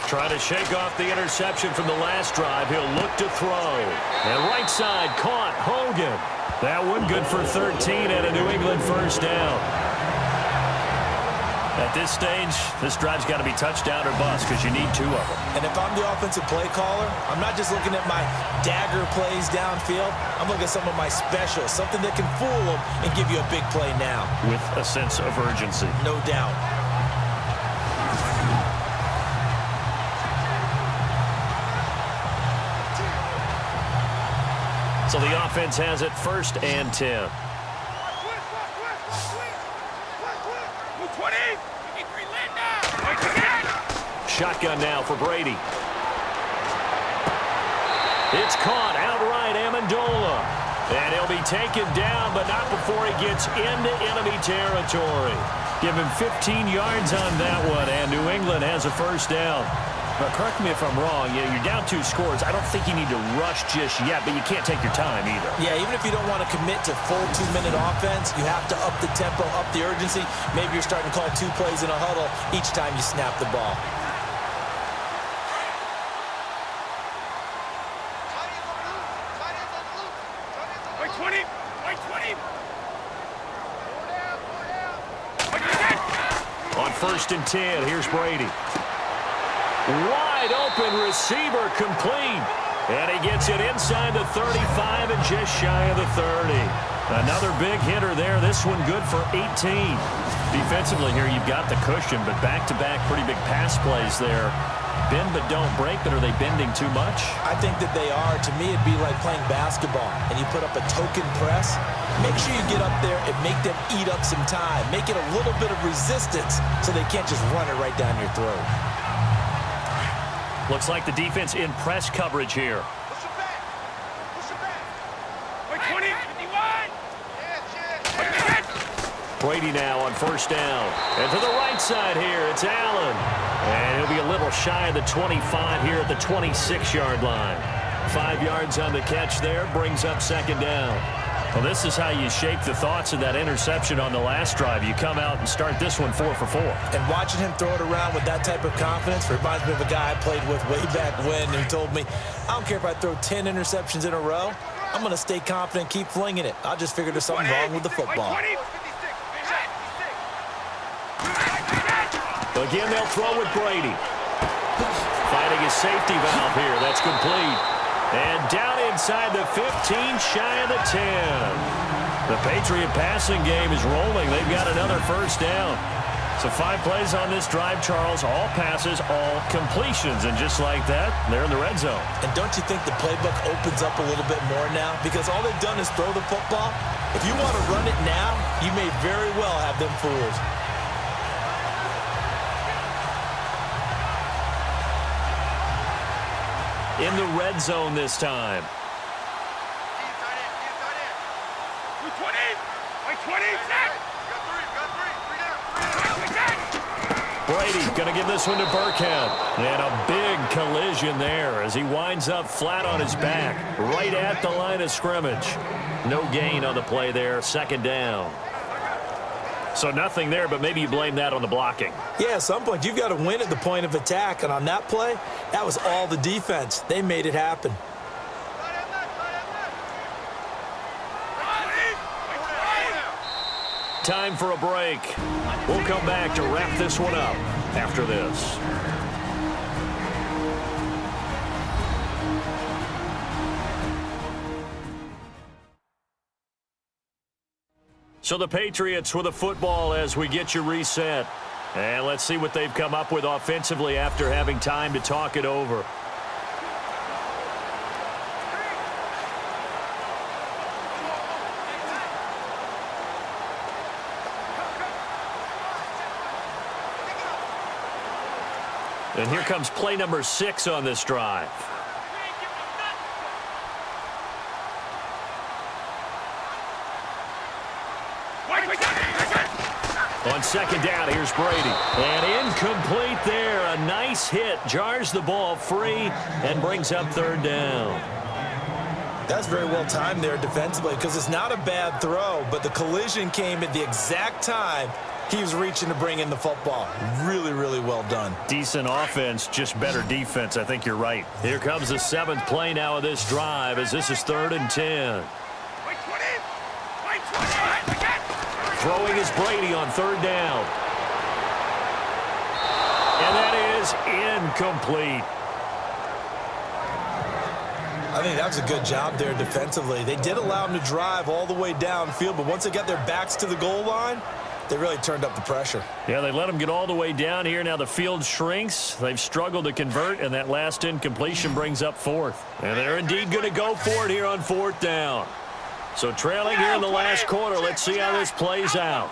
Trying to shake off the interception from the last drive. He'll look to throw. And right side caught. Hogan. That one good for 13 and a New England first down. At this stage, this drive's got to be touchdown or bust because you need 2 of them. And if I'm the offensive play caller, I'm not just looking at my dagger plays downfield. I'm looking at some of my specials, something that can fool them and give you a big play now. With a sense of urgency. No doubt. So the offense has it 1st and 10. Shotgun now for Brady. It's caught outright, Amendola. And he'll be taken down, but not before he gets into enemy territory. Give him 15 yards on that one, and New England has a first down. Now, correct me if I'm wrong. Yeah, you're down 2 scores. I don't think you need to rush just yet, but you can't take your time either. Yeah, even if you don't want to commit to full 2-minute offense, you have to up the tempo, up the urgency. Maybe you're starting to call 2 plays in a huddle each time you snap the ball. Wait 20! Wait 20! On 1st and 10, here's Brady. Wide open receiver complete. And he gets it inside the 35 and just shy of the 30. Another big hitter there. This one good for 18. Defensively here, you've got the cushion, but back-to-back pretty big pass plays there. Bend but don't break, but are they bending too much? I think that they are. To me, it'd be like playing basketball, and you put up a token press. Make sure you get up there and make them eat up some time. Make it a little bit of resistance so they can't just run it right down your throat. Looks like the defense in press coverage here. Push him back. Push him Brady now on first down. And to the right side here, it's Allen. And he'll be a little shy of the 25 here at the 26-yard line. 5 yards on the catch there, brings up second down. Well, this is how you shake the thoughts of that interception on the last drive. You come out and start this one 4 for 4. And watching him throw it around with that type of confidence reminds me of a guy I played with way back when who told me, I don't care if I throw 10 interceptions in a row, I'm going to stay confident, keep flinging it. I just figured there's something wrong with the football. Again, they'll throw with Brady. Finding his safety valve here. That's complete. And down inside the 15, shy of the 10. The Patriot passing game is rolling. They've got another first down. So 5 plays on this drive, Charles. All passes, all completions. And just like that, they're in the red zone. And don't you think the playbook opens up a little bit more now? Because all they've done is throw the football. If you want to run it now, you may very well have them fooled. In the red zone this time. Brady going to give this one to Burkhead. And a big collision there as he winds up flat on his back, right at the line of scrimmage. No gain on the play there, second down. So nothing there, but maybe you blame that on the blocking. Yeah, at some point, you've got to win at the point of attack. And on that play, that was all the defense. They made it happen. Time for a break. We'll come back to wrap this one up after this. So the Patriots with the football as we get you reset. And let's see what they've come up with offensively after having time to talk it over. And here comes play number 6 on this drive. On second down, here's Brady. And incomplete there. A nice hit. Jars the ball free and brings up third down. That's very well timed there defensively because it's not a bad throw, but the collision came at the exact time he was reaching to bring in the football. Really, really well done. Decent offense, just better defense. I think you're right. Here comes the 7th play now of this drive as this is 3rd and 10. Throwing is Brady on 3rd down. And that is incomplete. I think that was a good job there defensively. They did allow him to drive all the way downfield, but once they got their backs to the goal line, they really turned up the pressure. Yeah, they let him get all the way down here. Now the field shrinks. They've struggled to convert, and that last incompletion brings up 4th. And they're indeed going to go for it here on 4th down. So trailing here in the last quarter. Let's see how this plays out.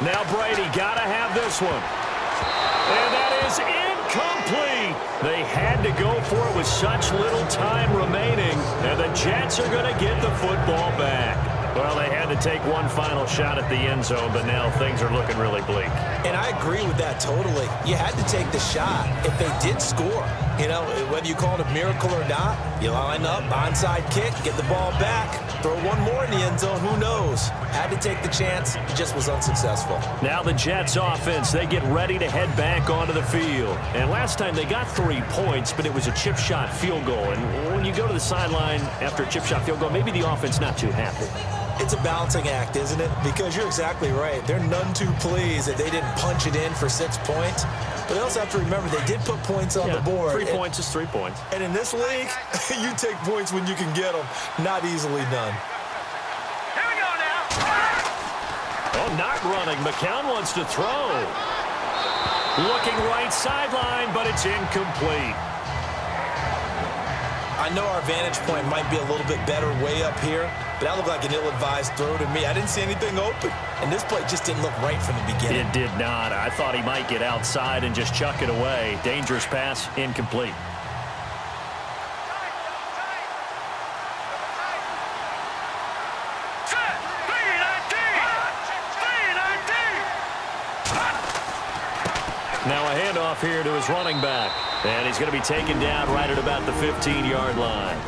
Now Brady got to have this one. And that is incomplete. They had to go for it with such little time remaining. And the Jets are going to get the football back. Well, they had to take one final shot at the end zone, but now things are looking really bleak. And I agree with that totally. You had to take the shot if they did score. You know, whether you call it a miracle or not, you line up, onside kick, get the ball back, throw one more in the end zone, who knows? Had to take the chance, it just was unsuccessful. Now the Jets offense, they get ready to head back onto the field. And last time they got 3 points, but it was a chip shot field goal. And when you go to the sideline after a chip shot field goal, maybe the offense not too happy. It's a balancing act, isn't it? Because you're exactly right. They're none too pleased that they didn't punch it in for 6 points. But they also have to remember they did put points on the board. 3 points is 3 points. And in this league, you take points when you can get them. Not easily done. Here we go now. Oh, not running. McCown wants to throw. Looking right sideline, but it's incomplete. I know our vantage point might be a little bit better way up here, but that looked like an ill-advised throw to me. I didn't see anything open, and this play just didn't look right from the beginning. It did not. I thought he might get outside and just chuck it away. Dangerous pass, incomplete. Set, 3, 19. Now a handoff here to his running back. And he's going to be taken down right at about the 15-yard line.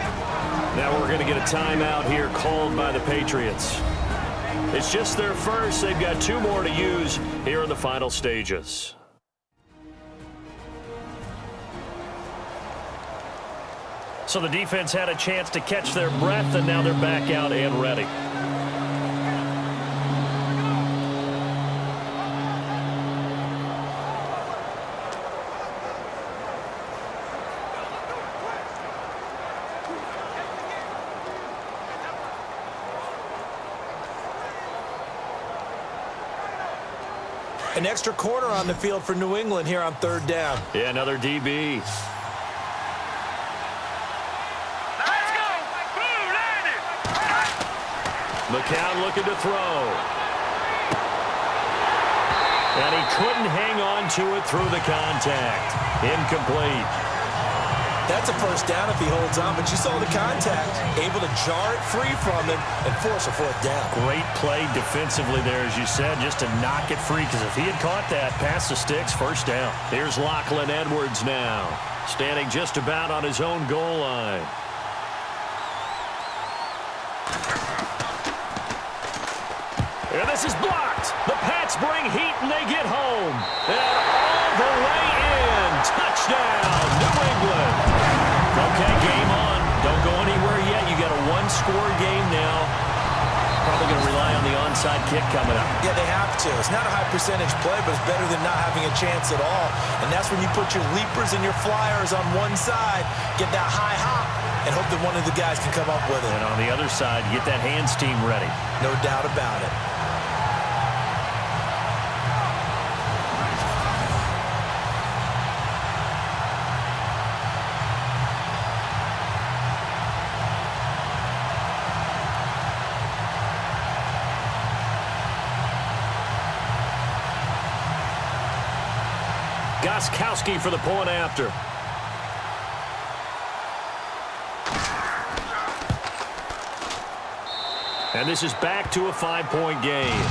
Now we're going to get a timeout here called by the Patriots. It's just their first. They've got 2 more to use here in the final stages. So the defense had a chance to catch their breath, and now they're back out and ready. An extra corner on the field for New England here on 3rd down. Yeah, another DB. Let's go! Boom, landed! McCown looking to throw. And he couldn't hang on to it through the contact. Incomplete. That's a first down if he holds on, but you saw the contact. Able to jar it free from him and force a 4th down. Great play defensively there, as you said, just to knock it free, because if he had caught that, past the sticks, first down. Here's Lachlan Edwards now, standing just about on his own goal line. And this is blocked. The Pats bring heat and they get home. And all the way in. Touchdown, New England. Okay, game on. Don't go anywhere yet. You got a 1-score game now. Probably going to rely on the onside kick coming up. Yeah, they have to. It's not a high percentage play, but it's better than not having a chance at all. And that's when you put your leapers and your flyers on one side, get that high hop, and hope that one of the guys can come up with it. And on the other side, get that hands team ready. No doubt about it. Gostkowski for the point after. And this is back to a 5-point game.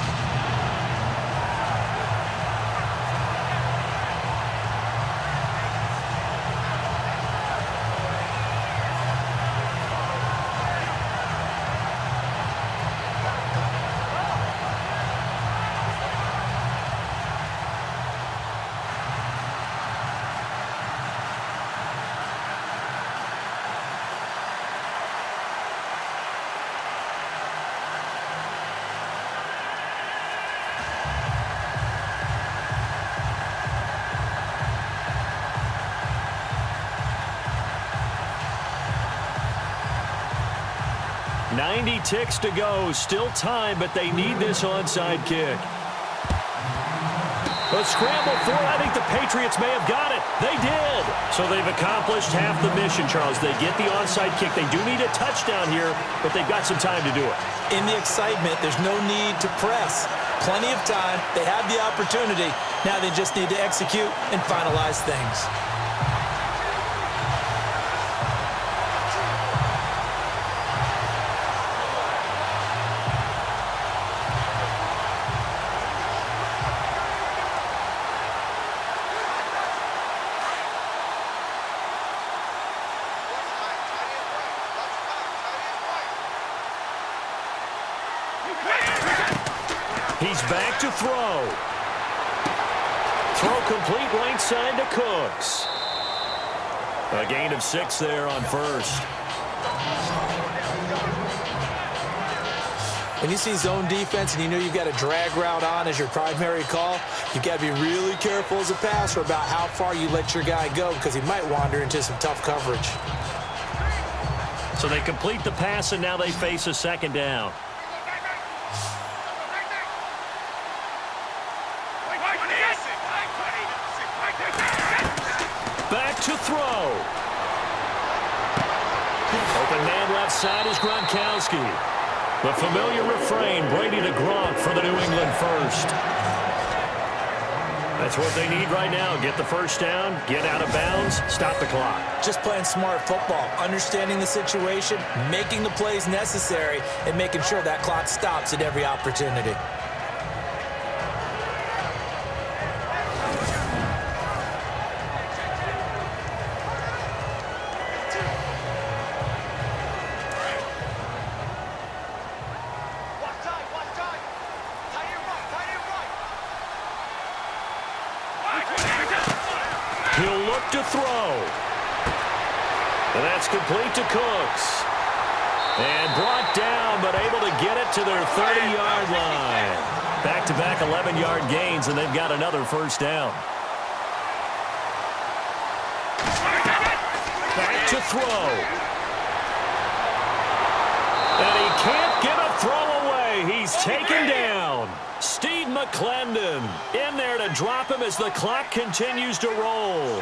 Ticks to go. Still time, but they need this onside kick. A scramble for it. I think the Patriots may have got it. They did. So they've accomplished half the mission, Charles. They get the onside kick. They do need a touchdown here, but they've got some time to do it. In the excitement, there's no need to press. Plenty of time. They have the opportunity. Now they just need to execute and finalize things. He's back to throw. Throw complete right side to Cooks. A gain of 6 there on first. When you see zone defense and you know you've got a drag route on as your primary call, you've got to be really careful as a passer about how far you let your guy go, because he might wander into some tough coverage. So they complete the pass, and now they face a 2nd down. Back to throw. Open man left side is Gronkowski. The familiar refrain, Brady to Gronk for the New England first. That's what they need right now. Get the first down, get out of bounds, stop the clock. Just playing smart football, understanding the situation, making the plays necessary, and making sure that clock stops at every opportunity. look to throw. And that's complete to Cooks. And brought down, but able to get it to their 30-yard line. Back-to-back 11-yard gains, and they've got another first down. Back to throw. And he can't get a throw away. He's taken down. Steve McClendon in there to drop him as the clock continues to roll.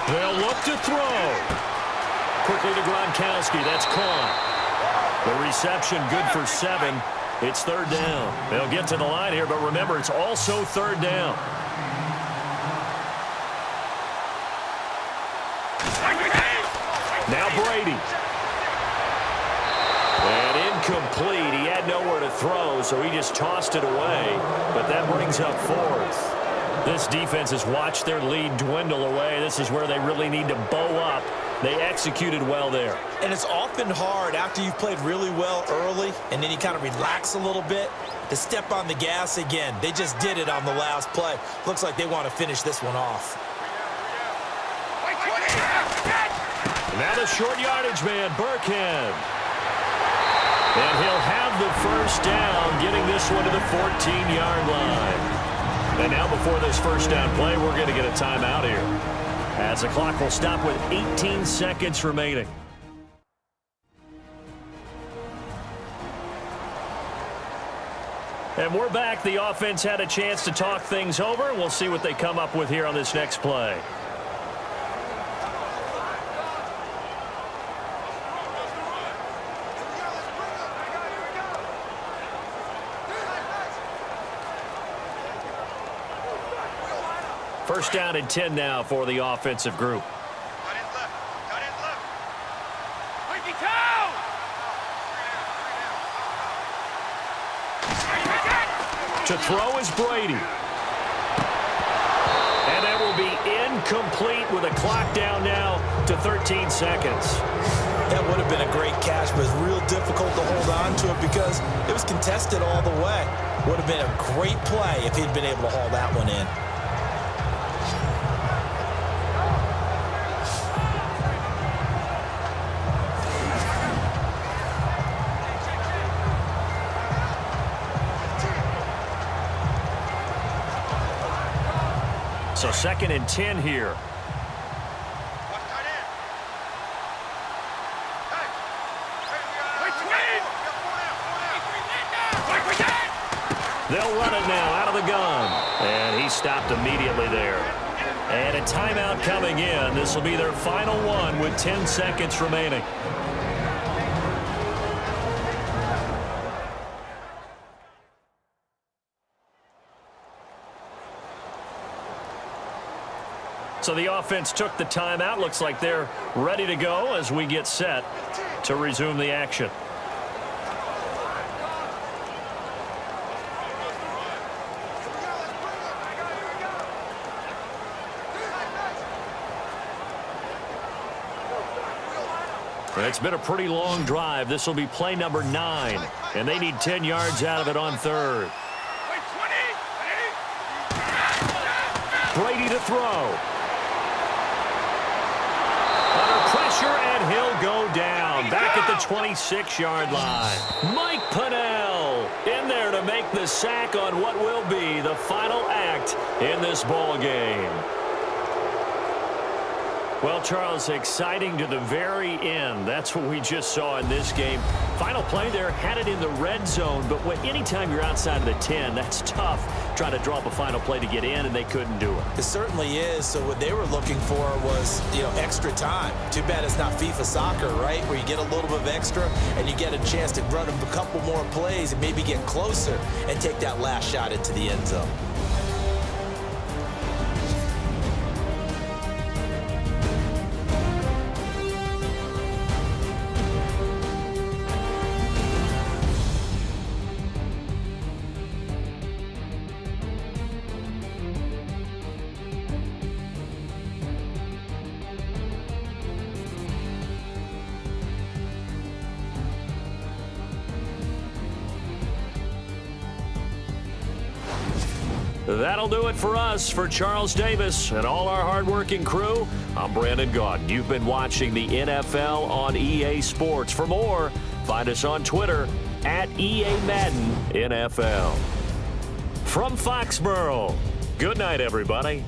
They'll look to throw. Quickly to Gronkowski. That's caught. The reception good for 7. It's third down. They'll get to the line here, but remember, it's also third down. Now Brady. And incomplete. He had nowhere to throw, so he just tossed it away. But that brings up fourth. This defense has watched their lead dwindle away. This is where they really need to bow up. They executed well there. And it's often hard after you've played really well early and then you kind of relax a little bit to step on the gas again. They just did it on the last play. Looks like they want to finish this one off. Now the short yardage man, Burkhead. And he'll have the first down, getting this one to the 14-yard line. And now before this first down play, we're going to get a timeout here, as the clock will stop with 18 seconds remaining. And we're back. The offense had a chance to talk things over. We'll see what they come up with here on this next play. First down and 10 now for the offensive group. To throw is Brady. And that will be incomplete with a clock down now to 13 seconds. That would have been a great catch, but it's real difficult to hold on to it because it was contested all the way. Would have been a great play if he'd been able to haul that one in. So second and 10 here. They'll run it now out of the gun. And he stopped immediately there. And a timeout coming in. This will be their final one with 10 seconds remaining. So the offense took the timeout. Looks like they're ready to go as we get set to resume the action. It's been a pretty long drive. This will be play number 9, and they need 10 yards out of it on third. Brady to throw. Under pressure, and he'll go down. Back at the 26-yard line. Mike Pennell in there to make the sack on what will be the final act in this ball game. Well, Charles, exciting to the very end. That's what we just saw in this game. Final play there, had it in the red zone, but anytime you're outside of the 10, that's tough trying to draw up a final play to get in, and they couldn't do it. It certainly is. So what they were looking for was, extra time. Too bad it's not FIFA soccer, right, where you get a little bit of extra and you get a chance to run a couple more plays and maybe get closer and take that last shot into the end zone. That'll do it for us. For Charles Davis and all our hardworking crew, I'm Brandon Gaudin. You've been watching the NFL on EA Sports. For more, find us on Twitter at EA Madden NFL. From Foxborough, good night, everybody.